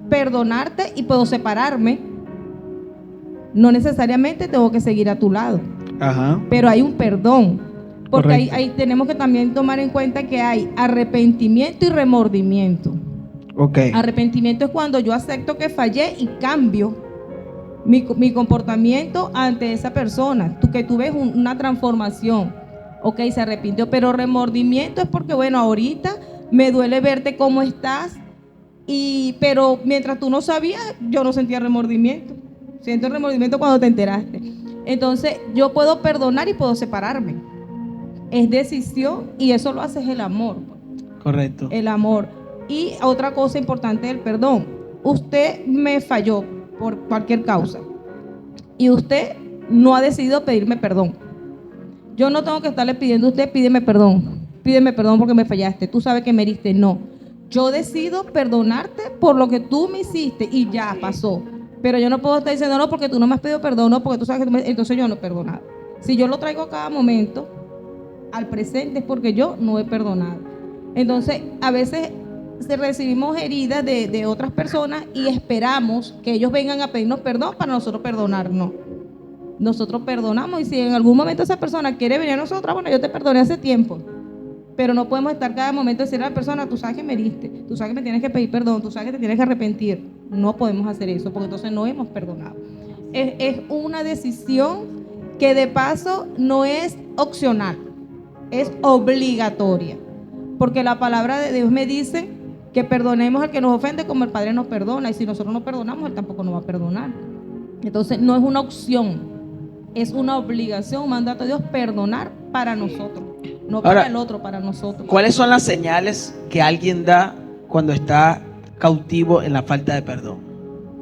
perdonarte y puedo separarme. No necesariamente tengo que seguir a tu lado. Ajá. Pero hay un perdón. Porque Correcto. tenemos que también tomar en cuenta que hay arrepentimiento y remordimiento. Ok. Arrepentimiento es cuando yo acepto que fallé y cambio mi comportamiento ante esa persona. Que tú ves una transformación. Ok, se arrepintió. Pero remordimiento es porque, bueno, ahorita me duele verte cómo estás. Pero mientras tú no sabías, yo no sentía remordimiento. Siento remordimiento cuando te enteraste. Entonces, yo puedo perdonar y puedo separarme. Es decisión y eso lo hace el amor. Correcto. El amor. Y otra cosa importante del perdón. Usted me falló por cualquier causa y usted no ha decidido pedirme perdón. Yo no tengo que estarle pidiendo a usted, pídeme perdón porque me fallaste. Tú sabes que me heriste. No. Yo decido perdonarte por lo que tú me hiciste y ya pasó. Pero yo no puedo estar diciendo, no, porque tú no me has pedido perdón, no, porque tú sabes que entonces yo no he perdonado. Si yo lo traigo a cada momento al presente es porque yo no he perdonado. Entonces, a veces recibimos heridas de otras personas y esperamos que ellos vengan a pedirnos perdón para nosotros perdonar. No. Nosotros perdonamos y si en algún momento esa persona quiere venir a nosotros, bueno, yo te perdoné hace tiempo. Pero no podemos estar cada momento decirle a la persona, tú sabes que me heriste, tú sabes que me tienes que pedir perdón, tú sabes que te tienes que arrepentir. No podemos hacer eso porque entonces no hemos perdonado. Es una decisión que de paso no es opcional, es obligatoria. Porque la palabra de Dios me dice que perdonemos al que nos ofende como el Padre nos perdona. Y si nosotros no perdonamos, Él tampoco nos va a perdonar. Entonces no es una opción, es una obligación, un mandato de Dios perdonar para nosotros. No para Ahora, el otro, para nosotros. ¿cuáles son las señales que alguien da cuando está cautivo en la falta de perdón?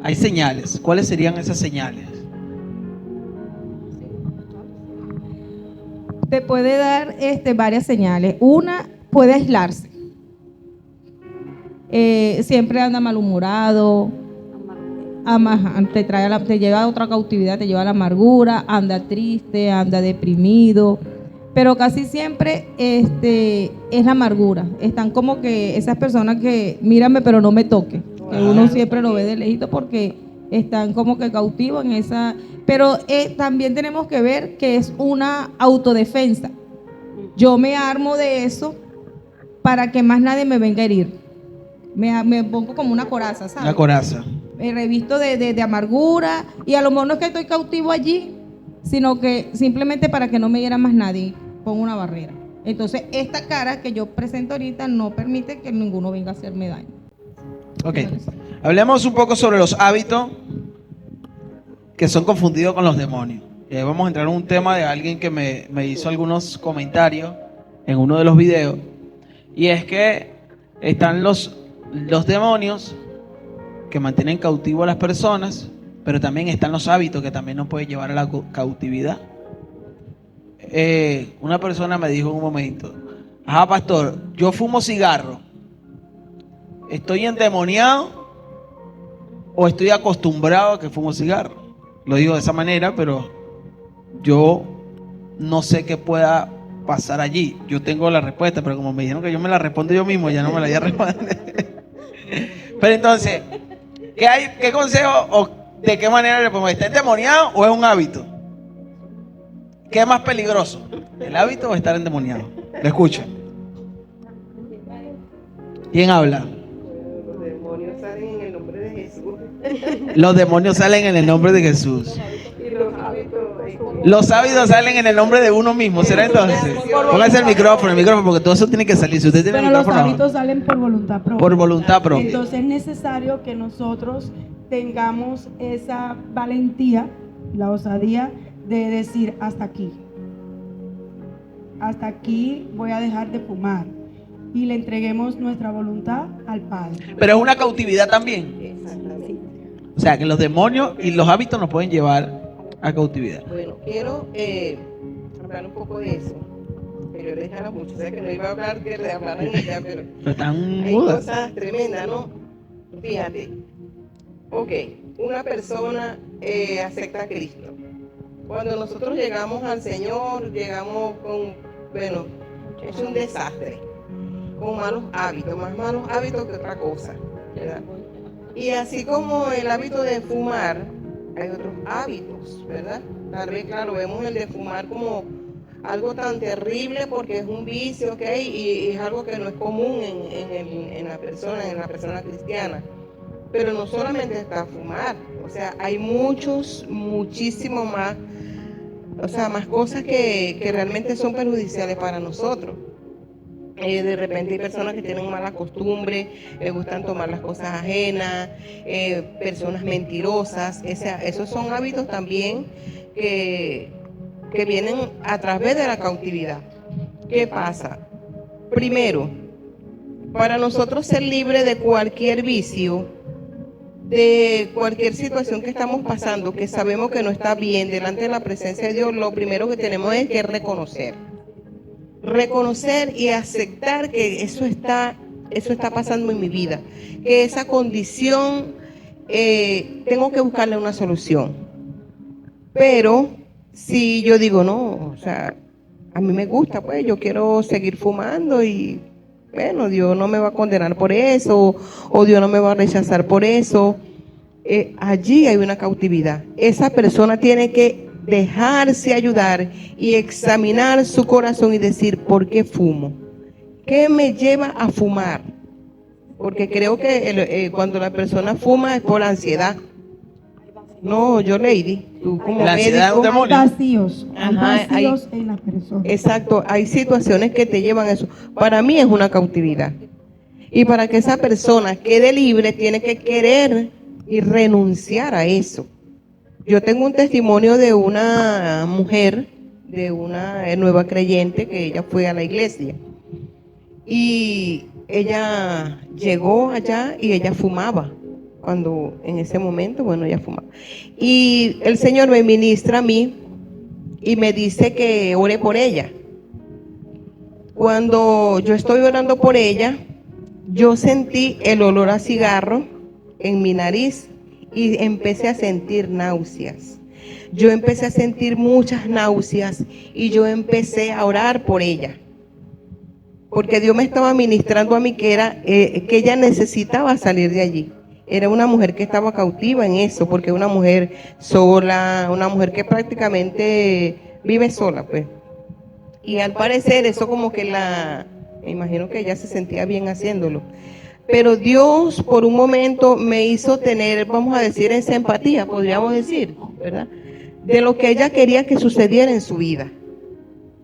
Hay señales. ¿Cuáles serían esas señales? Te puede dar varias señales. Una, puede aislarse. Siempre anda malhumorado, te lleva a otra cautividad, te lleva a la amargura, anda triste, anda deprimido, pero casi siempre es la amargura. Están como que esas personas que mírame pero no me toque, que uno siempre lo ve de lejito porque están como que cautivos en esa. Pero también tenemos que ver que es una autodefensa. Yo me armo de eso para que más nadie me venga a herir. Me pongo como una coraza, ¿sabes? Una coraza. Me revisto de amargura, y a lo mejor no es que estoy cautivo allí, sino que simplemente para que no me hiera más nadie, pongo una barrera. Entonces esta cara que yo presento ahorita no permite que ninguno venga a hacerme daño. Ok, hablemos un poco sobre los hábitos que son confundidos con los demonios. Y ahí vamos a entrar en un tema de alguien que me hizo algunos comentarios en uno de los videos, y es que están los demonios que mantienen cautivo a las personas, pero también están los hábitos que también nos pueden llevar a la cautividad. Una persona me dijo en un momento: ajá, pastor, yo fumo cigarro, ¿estoy endemoniado o estoy acostumbrado a que fumo cigarro? Lo digo de esa manera, pero yo no sé qué pueda pasar allí. Yo tengo la respuesta, pero como me dijeron que yo me la respondo yo mismo, ya no me la voy a responder. Pero entonces, ¿qué consejo o de qué manera le podemos? ¿Está endemoniado o es un hábito? ¿Qué es más peligroso? ¿El hábito o estar endemoniado? Le escucho. ¿Quién habla? Los demonios salen en el nombre de Jesús. Los demonios salen en el nombre de Jesús. Y los hábitos. Los hábitos salen en el nombre de uno mismo. ¿Será entonces? Póngase el micrófono, porque todo eso tiene que salir. Si usted tiene Pero el los micrófono, hábitos salen por voluntad propia. por voluntad propia. Entonces es necesario que nosotros tengamos esa valentía, la osadía de decir: hasta aquí. Hasta aquí voy a dejar de fumar. Y le entreguemos nuestra voluntad al Padre. Pero es una cautividad también. Exactamente. O sea, que los demonios y los hábitos nos pueden llevar a cautividad. Bueno, quiero hablar un poco de eso. Pero yo les hablo mucho, o sea que no iba a hablar de hablar en ella, pero Están hay mudas. cosas tremendas, ¿no? Fíjate. Ok, una persona acepta a Cristo. Cuando nosotros llegamos al Señor, llegamos con, bueno, es un desastre, con malos hábitos, más malos hábitos que otra cosa, ¿verdad? Y así como el hábito de fumar, hay otros hábitos, ¿verdad? Tal vez, claro, vemos el de fumar como algo tan terrible porque es un vicio, ¿ok? Y es algo que no es común en la persona cristiana. Pero no solamente está fumar, o sea, hay muchísimo más, o sea, más cosas que realmente son perjudiciales para nosotros. De repente hay personas que tienen mala costumbre, les gustan tomar las cosas ajenas, personas mentirosas, esos son hábitos también que vienen a través de la cautividad. ¿Qué pasa? Primero, para nosotros ser libres de cualquier vicio, de cualquier situación que estamos pasando, que sabemos que no está bien delante de la presencia de Dios, lo primero que tenemos es que reconocer y aceptar que eso está pasando en mi vida, que esa condición tengo que buscarle una solución. Pero si yo digo no, o sea, a mí me gusta, pues yo quiero seguir fumando y bueno, Dios no me va a condenar por eso, o Dios no me va a rechazar por eso. Allí hay una cautividad. Esa persona tiene que dejarse ayudar y examinar su corazón y decir: ¿por qué fumo? ¿Qué me lleva a fumar? Porque creo que cuando la persona fuma es por ansiedad. No, yo, lady, tú como La ansiedad es un médico. demonio. Hay vacíos, hay Ajá, vacíos en las personas. Exacto, hay situaciones que te llevan a eso. Para mí es una cautividad. Y para que esa persona quede libre, tiene que querer y renunciar a eso. Yo tengo un testimonio de una mujer, de una nueva creyente, que ella fue a la iglesia. Y ella llegó allá y ella fumaba. Cuando en ese momento, bueno, ella fumaba. Y el Señor me ministra a mí y me dice que ore por ella. Cuando yo estoy orando por ella, yo sentí el olor a cigarro en mi nariz y empecé a sentir náuseas. Yo empecé a sentir muchas náuseas y yo empecé a orar por ella. Porque Dios me estaba ministrando a mí que ella necesitaba salir de allí. Era una mujer que estaba cautiva en eso, porque una mujer sola, una mujer que prácticamente vive sola, pues. Y al parecer eso como que me imagino que ella se sentía bien haciéndolo. Pero Dios por un momento me hizo tener, vamos a decir, esa empatía, podríamos decir, ¿verdad? De lo que ella quería que sucediera en su vida.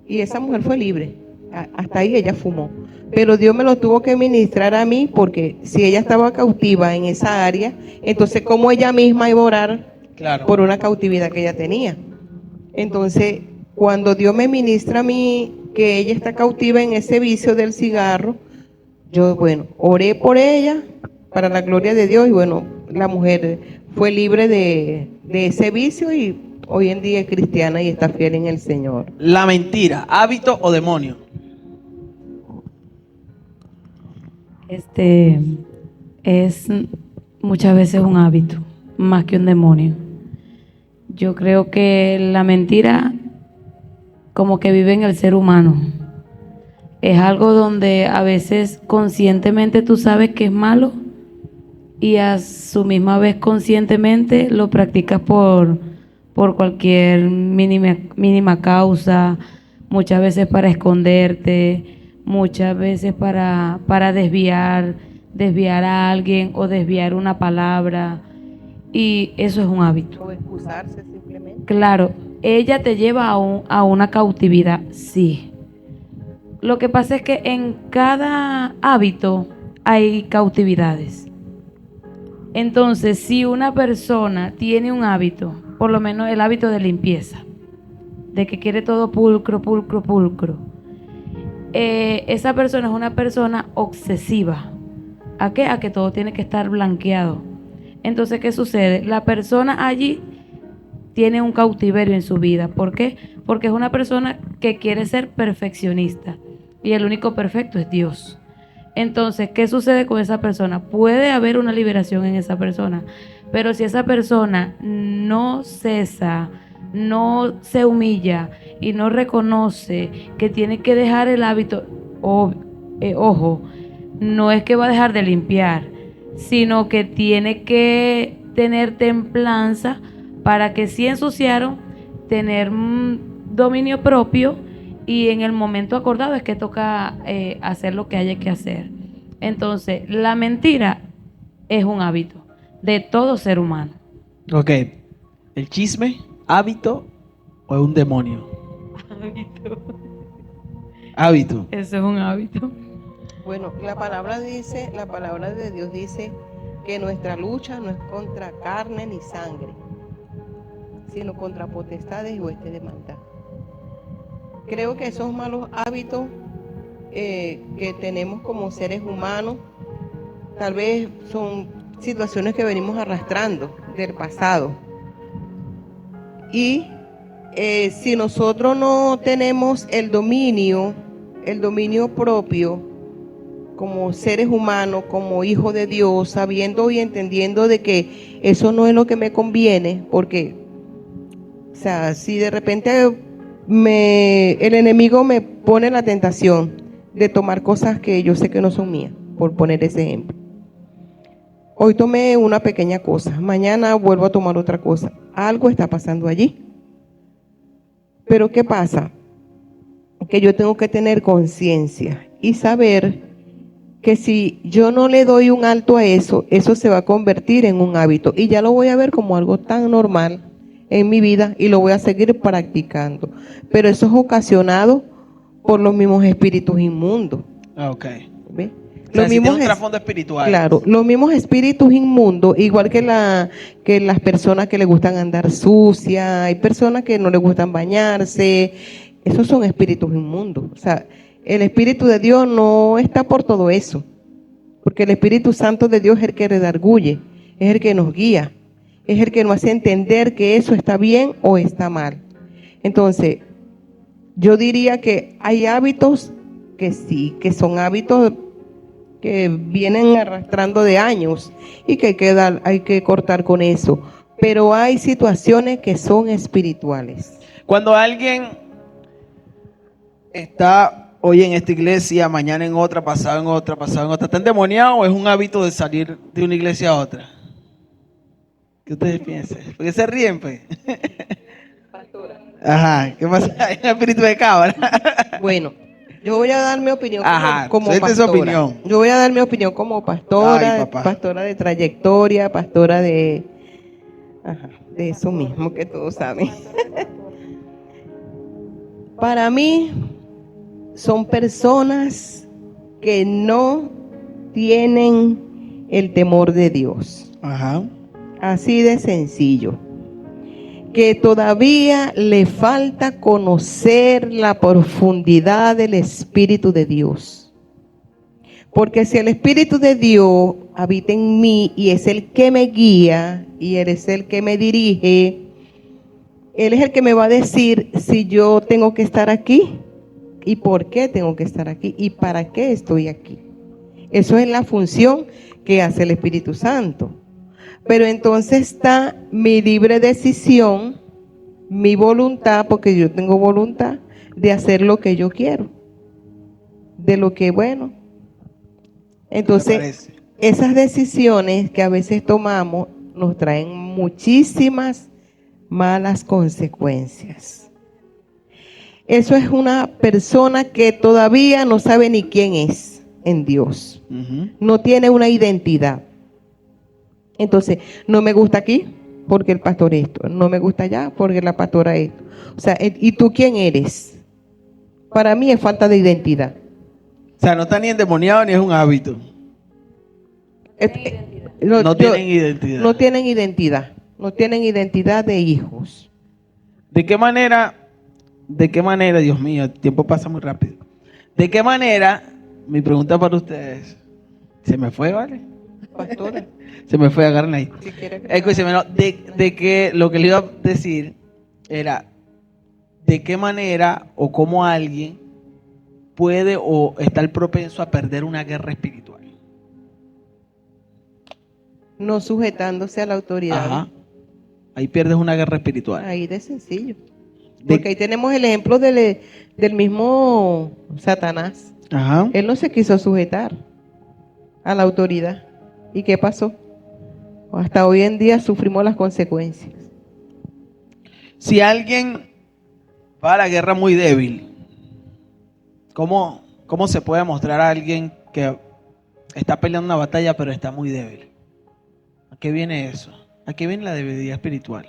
Y esa mujer fue libre. Hasta ahí ella fumó. Pero Dios me lo tuvo que ministrar a mí, porque si ella estaba cautiva en esa área, entonces ¿cómo ella misma iba a orar por una cautividad que ella tenía? Entonces, cuando Dios me ministra a mí que ella está cautiva en ese vicio del cigarro, yo, bueno, oré por ella para la gloria de Dios y bueno, la mujer fue libre de ese vicio y hoy en día es cristiana y está fiel en el Señor. La mentira, hábito o demonio. Es muchas veces un hábito, más que un demonio. Yo creo que la mentira como que vive en el ser humano. Es algo donde a veces conscientemente tú sabes que es malo y a su misma vez conscientemente lo practicas por cualquier mínima causa, muchas veces para esconderte, muchas veces para desviar a alguien o desviar una palabra, y eso es un hábito. O excusarse simplemente. Claro, ella te lleva a una cautividad, sí. Lo que pasa es que en cada hábito hay cautividades. Entonces, si una persona tiene un hábito, por lo menos el hábito de limpieza, de que quiere todo pulcro, esa persona es una persona obsesiva. ¿A qué? A que todo tiene que estar blanqueado. Entonces, ¿qué sucede? La persona allí tiene un cautiverio en su vida. ¿Por qué? Porque es una persona que quiere ser perfeccionista y el único perfecto es Dios. Entonces, ¿qué sucede con esa persona? Puede haber una liberación en esa persona, pero si esa persona no cesa, no se humilla y no reconoce que tiene que dejar el hábito, ojo, no es que va a dejar de limpiar, sino que tiene que tener templanza para que si ensuciaron, tener dominio propio y en el momento acordado es que toca hacer lo que haya que hacer. Entonces, la mentira es un hábito de todo ser humano. Ok, el chisme, hábito o es un demonio. Hábito. Eso es un hábito. Bueno, la palabra de Dios dice que nuestra lucha no es contra carne ni sangre, sino contra potestades y huestes de maldad. Creo que esos malos hábitos que tenemos como seres humanos, tal vez son situaciones que venimos arrastrando del pasado. Y si nosotros no tenemos el dominio propio, como seres humanos, como hijos de Dios, sabiendo y entendiendo de que eso no es lo que me conviene, porque, o sea, si de repente el enemigo me pone la tentación de tomar cosas que yo sé que no son mías, por poner ese ejemplo. Hoy tomé una pequeña cosa, mañana vuelvo a tomar otra cosa. Algo está pasando allí. Pero ¿qué pasa? Que yo tengo que tener conciencia y saber que si yo no le doy un alto a eso, eso se va a convertir en un hábito y ya lo voy a ver como algo tan normal en mi vida y lo voy a seguir practicando. Pero eso es ocasionado por los mismos espíritus inmundos. Ok. ¿Ve? O sea, Los sí tiene mismos un es- trasfondo espiritual. Claro, los mismos espíritus inmundos, igual que las personas que les gustan andar sucias, hay personas que no les gustan bañarse, esos son espíritus inmundos. O sea, el Espíritu de Dios no está por todo eso, porque el Espíritu Santo de Dios es el que redarguye, es el que nos guía, es el que nos hace entender que eso está bien o está mal. Entonces, yo diría que hay hábitos que sí, que son hábitos que vienen arrastrando de años y que hay que cortar con eso. Pero hay situaciones que son espirituales. Cuando alguien está hoy en esta iglesia, mañana en otra, pasado en otra, pasado en otra, ¿está endemoniado o es un hábito de salir de una iglesia a otra? ¿Qué ustedes piensan? ¿Por qué se ríen, pues? Ajá, ¿qué pasa? Hay un espíritu de cabra. Bueno, yo voy a dar mi opinión Ajá, como suelte su pastora. opinión. Yo voy a dar mi opinión como pastora, Ay, papá. pastora de trayectoria, pastora de eso mismo que todos saben. Para mí son personas que no tienen el temor de Dios. Ajá. Así de sencillo. Que todavía le falta conocer la profundidad del Espíritu de Dios. Porque si el Espíritu de Dios habita en mí y es el que me guía y Él es el que me dirige, Él es el que me va a decir si yo tengo que estar aquí y por qué tengo que estar aquí y para qué estoy aquí. Eso es la función que hace el Espíritu Santo. Pero entonces está mi libre decisión, mi voluntad, porque yo tengo voluntad de hacer lo que yo quiero, de lo que es bueno. Entonces, esas decisiones que a veces tomamos nos traen muchísimas malas consecuencias. Eso es una persona que todavía no sabe ni quién es en Dios. No tiene una identidad. Entonces, no me gusta aquí porque el pastor esto, no me gusta allá porque la pastora esto. O sea, ¿y tú quién eres? Para mí es falta de identidad. O sea, no está ni endemoniado ni es un hábito. No tienen identidad. No tienen identidad. No tienen identidad de hijos. ¿De qué manera, Dios mío, el tiempo pasa muy rápido? ¿De qué manera, mi pregunta para ustedes, se me fue, ¿vale? Pastora, Se me fue, agárrenla ahí. si quieres. Escúcheme, no, de que lo que le iba a decir era, ¿de qué manera o cómo alguien puede o está el propenso a perder una guerra espiritual? No sujetándose a la autoridad. Ajá. Ahí pierdes una guerra espiritual. Ahí de sencillo. Porque ahí tenemos el ejemplo del mismo Satanás. Ajá. Él no se quiso sujetar a la autoridad. ¿Y qué pasó? Hasta hoy en día sufrimos las consecuencias. Si alguien va a la guerra muy débil, ¿cómo se puede mostrar a alguien que está peleando una batalla pero está muy débil? ¿A qué viene eso? ¿A qué viene la debilidad espiritual?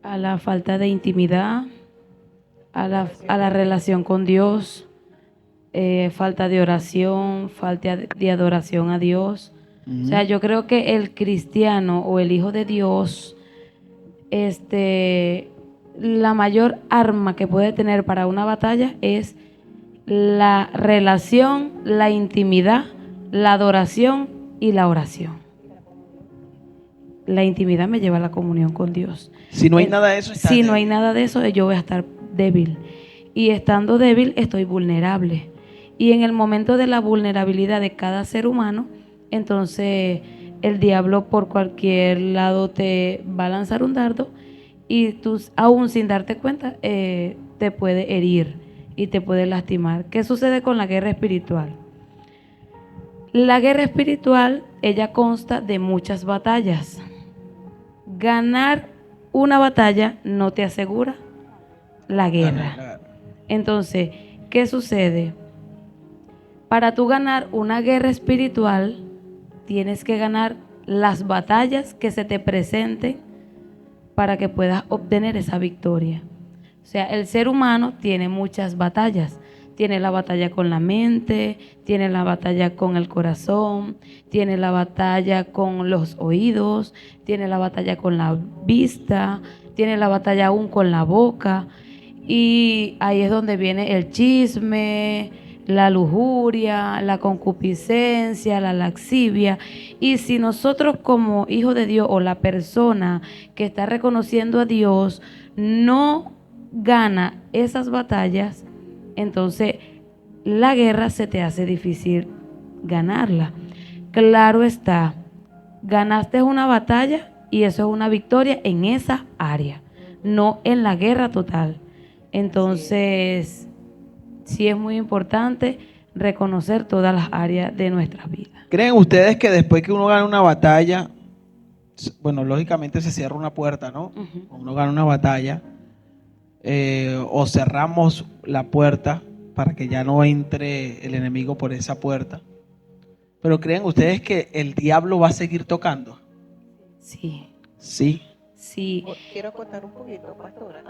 A la falta de intimidad, a la relación con Dios, falta de oración, falta de adoración a Dios. O sea, yo creo que el cristiano o el hijo de Dios, la mayor arma que puede tener para una batalla es la relación, la intimidad, la adoración y la oración. La intimidad me lleva a la comunión con Dios. Si no hay nada de eso, está Si débil. no hay nada de eso, yo voy a estar débil. Y estando débil, estoy vulnerable. Y en el momento de la vulnerabilidad de cada ser humano, entonces el diablo por cualquier lado te va a lanzar un dardo y tú, aún sin darte cuenta, te puede herir y te puede lastimar. ¿Qué sucede con la guerra espiritual? La guerra espiritual, ella consta de muchas batallas. Ganar una batalla no te asegura la guerra. Entonces, ¿qué sucede? Para tú ganar una guerra espiritual, tienes que ganar las batallas que se te presenten para que puedas obtener esa victoria. O sea, el ser humano tiene muchas batallas. Tiene la batalla con la mente, tiene la batalla con el corazón, tiene la batalla con los oídos, tiene la batalla con la vista, tiene la batalla aún con la boca. Y ahí es donde viene el chisme, la lujuria, la concupiscencia, la lascivia. Y si nosotros como hijos de Dios o la persona que está reconociendo a Dios no gana esas batallas, entonces la guerra se te hace difícil ganarla. Claro está, ganaste una batalla y eso es una victoria en esa área, no en la guerra total. Entonces, sí es muy importante reconocer todas las áreas de nuestra vida. ¿Creen ustedes que después que uno gana una batalla, bueno, lógicamente se cierra una puerta, ¿no? Uno gana una batalla, o cerramos la puerta para que ya no entre el enemigo por esa puerta? Pero ¿creen ustedes que el diablo va a seguir tocando? Sí. Sí. Sí. Quiero contar un poquito, pastora.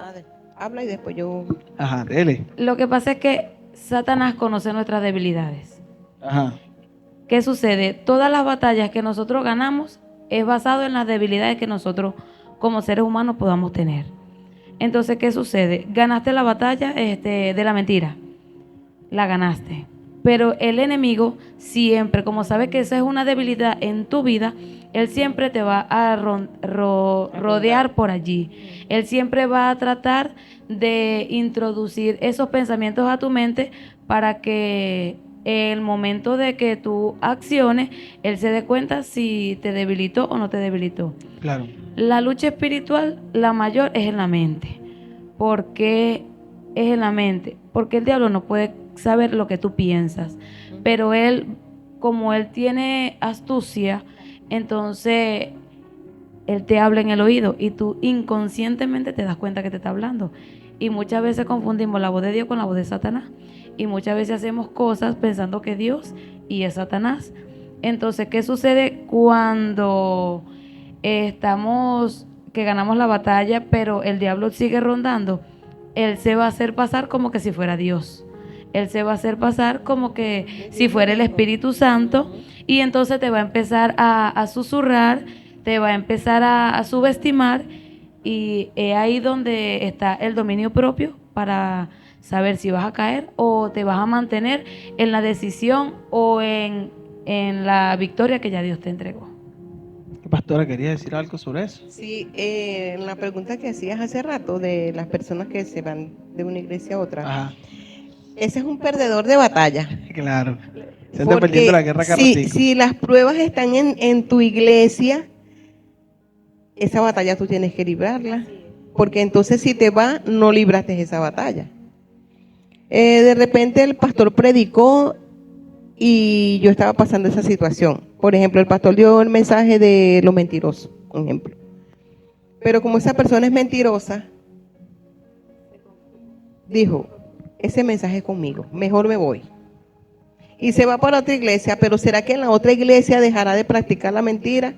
Habla y después yo... Ajá, dele. Lo que pasa es que Satanás conoce nuestras debilidades. Ajá. ¿Qué sucede? Todas las batallas que nosotros ganamos es basado en las debilidades que nosotros como seres humanos podamos tener. Entonces, ¿qué sucede? Ganaste la batalla de la mentira. La ganaste. Pero el enemigo siempre, como sabe que esa es una debilidad en tu vida, él siempre te va a rodear por allí. Él siempre va a tratar de introducir esos pensamientos a tu mente para que el momento de que tú acciones, él se dé cuenta si te debilitó o no te debilitó. Claro. La lucha espiritual, la mayor, es en la mente. ¿Por qué es en la mente? Porque el diablo no puede saber lo que tú piensas, pero él, como él tiene astucia, entonces él te habla en el oído y tú inconscientemente te das cuenta que te está hablando. Y muchas veces confundimos la voz de Dios con la voz de Satanás, y muchas veces hacemos cosas pensando que Dios y es Satanás. Entonces, ¿qué sucede cuando que ganamos la batalla, pero el diablo sigue rondando? Él se va a hacer pasar como que si fuera Dios. Él se va a hacer pasar como que si fuera el Espíritu Santo, y entonces te va a empezar a susurrar, te va a empezar a subestimar, y es ahí donde está el dominio propio para saber si vas a caer o te vas a mantener en la decisión o en la victoria que ya Dios te entregó. Pastora, ¿quería decir algo sobre eso? Sí, en la pregunta que hacías hace rato de las personas que se van de una iglesia a otra. Ajá. Ese es un perdedor de batalla. Claro. Se está perdiendo la guerra cada ratico. Si las pruebas están en tu iglesia, esa batalla tú tienes que librarla. Porque entonces si te va, no libraste esa batalla. De repente el pastor predicó y yo estaba pasando esa situación. Por ejemplo, el pastor dio el mensaje de lo mentiroso, por ejemplo. Pero como esa persona es mentirosa, dijo, ese mensaje es conmigo, mejor me voy. Y se va para otra iglesia, pero ¿será que en la otra iglesia dejará de practicar la mentira?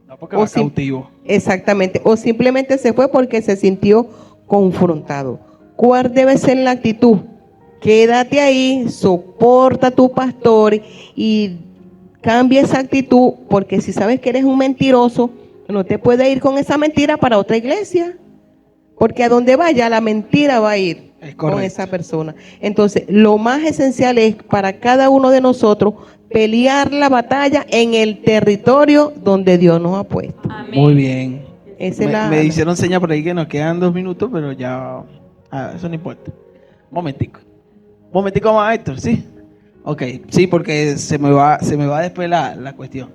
No, porque va cautivo. Exactamente, o simplemente se fue porque se sintió confrontado. ¿Cuál debe ser la actitud? Quédate ahí, soporta a tu pastor y cambia esa actitud, porque si sabes que eres un mentiroso, no te puedes ir con esa mentira para otra iglesia, porque a donde vaya la mentira va a ir con esa persona. Entonces, lo más esencial es para cada uno de nosotros pelear la batalla en el territorio donde Dios nos ha puesto. Amén. Muy bien. Me hicieron señas por ahí que nos quedan 2 minutos, pero ya, eso no importa. Momentico más, Héctor, ¿sí? Ok, sí, porque se me va después la cuestión.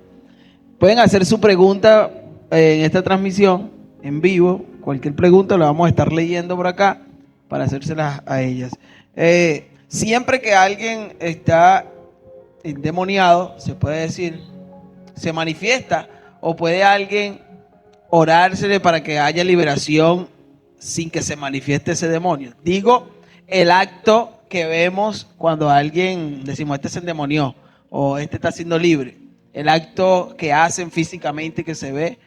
Pueden hacer su pregunta en esta transmisión, en vivo. Cualquier pregunta la vamos a estar leyendo por acá para hacérselas a ellas. Siempre que alguien está endemoniado, se puede decir, se manifiesta, o puede alguien orársele para que haya liberación sin que se manifieste ese demonio. Digo, el acto que vemos cuando alguien decimos, este se endemonió o este está siendo libre, el acto que hacen físicamente que se ve,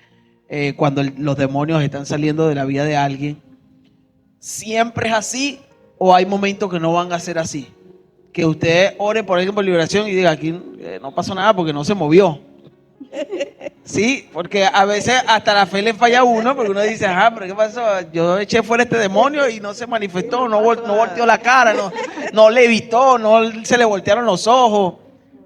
cuando los demonios están saliendo de la vida de alguien. ¿Siempre es así o hay momentos que no van a ser así? Que usted ore, por ejemplo, por liberación y diga, aquí no pasó nada porque no se movió. Sí, porque a veces hasta la fe le falla a uno, porque uno dice, ajá, pero ¿qué pasó? Yo eché fuera este demonio y no se manifestó, no volteó la cara, no levitó, no se le voltearon los ojos.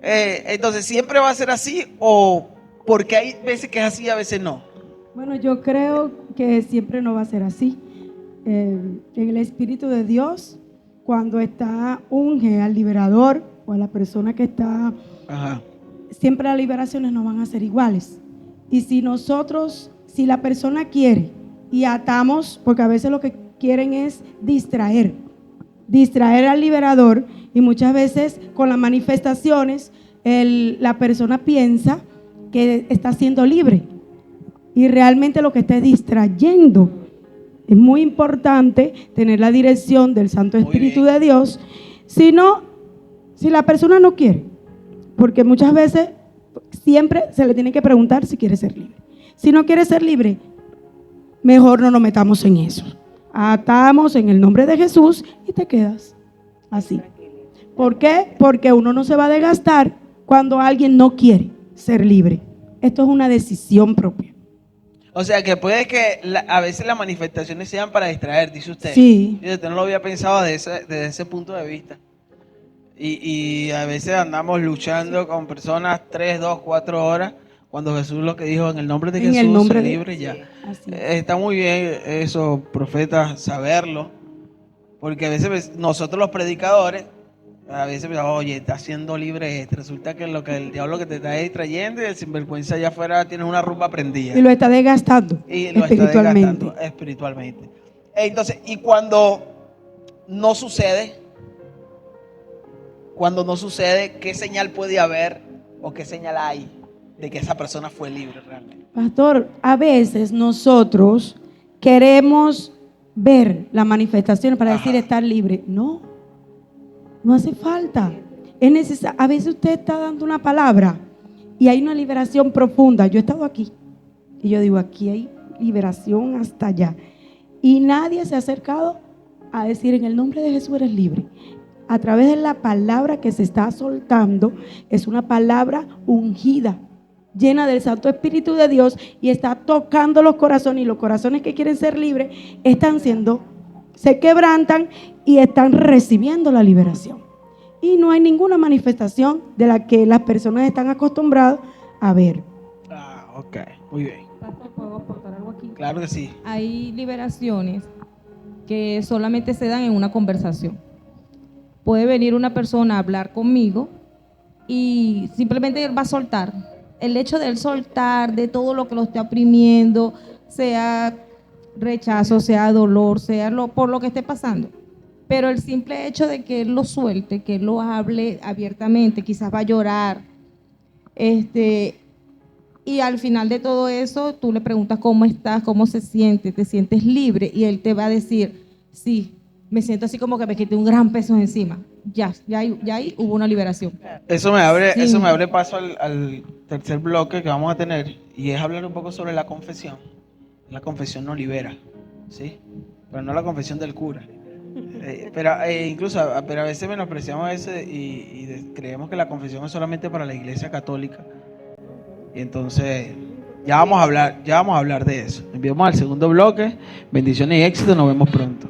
Entonces, ¿siempre va a ser así o porque hay veces que es así y a veces no? Bueno, yo creo que siempre no va a ser así. En el Espíritu de Dios, cuando está unge al liberador o a la persona que está, Ajá. siempre las liberaciones no van a ser iguales. Y si la persona quiere y atamos, porque a veces lo que quieren es distraer al liberador, y muchas veces con las manifestaciones la persona piensa que está siendo libre y realmente lo que está es distrayendo. Es muy importante tener la dirección del Santo Espíritu de Dios. Si la persona no quiere, porque muchas veces siempre se le tiene que preguntar si quiere ser libre. Si no quiere ser libre, mejor no nos metamos en eso. Atamos en el nombre de Jesús y te quedas así. ¿Por qué? Porque uno no se va a desgastar cuando alguien no quiere ser libre. Esto es una decisión propia. O sea, que puede que a veces las manifestaciones sean para distraer, dice usted. Sí. Y usted no lo había pensado desde ese punto de vista. Y a veces andamos luchando con personas 3, 2, 4 horas, cuando Jesús lo que dijo, en el nombre de Jesús, sé libre ya. Así. Está muy bien eso, profeta, saberlo, porque a veces nosotros los predicadores, a veces pensamos, oye, está siendo libre este. Resulta que lo que el diablo que te está distrayendo y el sinvergüenza allá afuera tiene una rumba prendida. Y lo está desgastando espiritualmente. Espiritualmente. Entonces, y cuando no sucede, ¿qué señal puede haber o qué señal hay de que esa persona fue libre realmente? Pastor, a veces nosotros queremos ver las manifestaciones para decir estar libre. No hace falta. Es necesario. A veces usted está dando una palabra y hay una liberación profunda. Yo he estado aquí y yo digo, aquí hay liberación hasta allá. Y nadie se ha acercado a decir, en el nombre de Jesús eres libre. A través de la palabra que se está soltando, es una palabra ungida, llena del Santo Espíritu de Dios, y está tocando los corazones, y los corazones que quieren ser libres se quebrantan y están recibiendo la liberación. Y no hay ninguna manifestación de la que las personas están acostumbradas a ver. Ok, muy bien. Pastor, ¿puedo aportar algo aquí? Claro que sí. Hay liberaciones que solamente se dan en una conversación. Puede venir una persona a hablar conmigo y simplemente él va a soltar. El hecho de él soltar de todo lo que lo esté oprimiendo, sea rechazo, sea dolor, sea por lo que esté pasando. Pero el simple hecho de que él lo suelte, que él lo hable abiertamente, quizás va a llorar. Y al final de todo eso, tú le preguntas cómo estás, cómo se siente, te sientes libre, y él te va a decir, sí, me siento así como que me quité un gran peso encima. Ya ahí hubo una liberación. Eso me abre paso al tercer bloque que vamos a tener, y es hablar un poco sobre la confesión. La confesión no libera, ¿sí? Pero no la confesión del cura. Pero a veces menospreciamos eso y creemos que la confesión es solamente para la Iglesia Católica. Y entonces ya vamos a hablar de eso. Enviamos al segundo bloque. Bendiciones y éxito. Nos vemos pronto.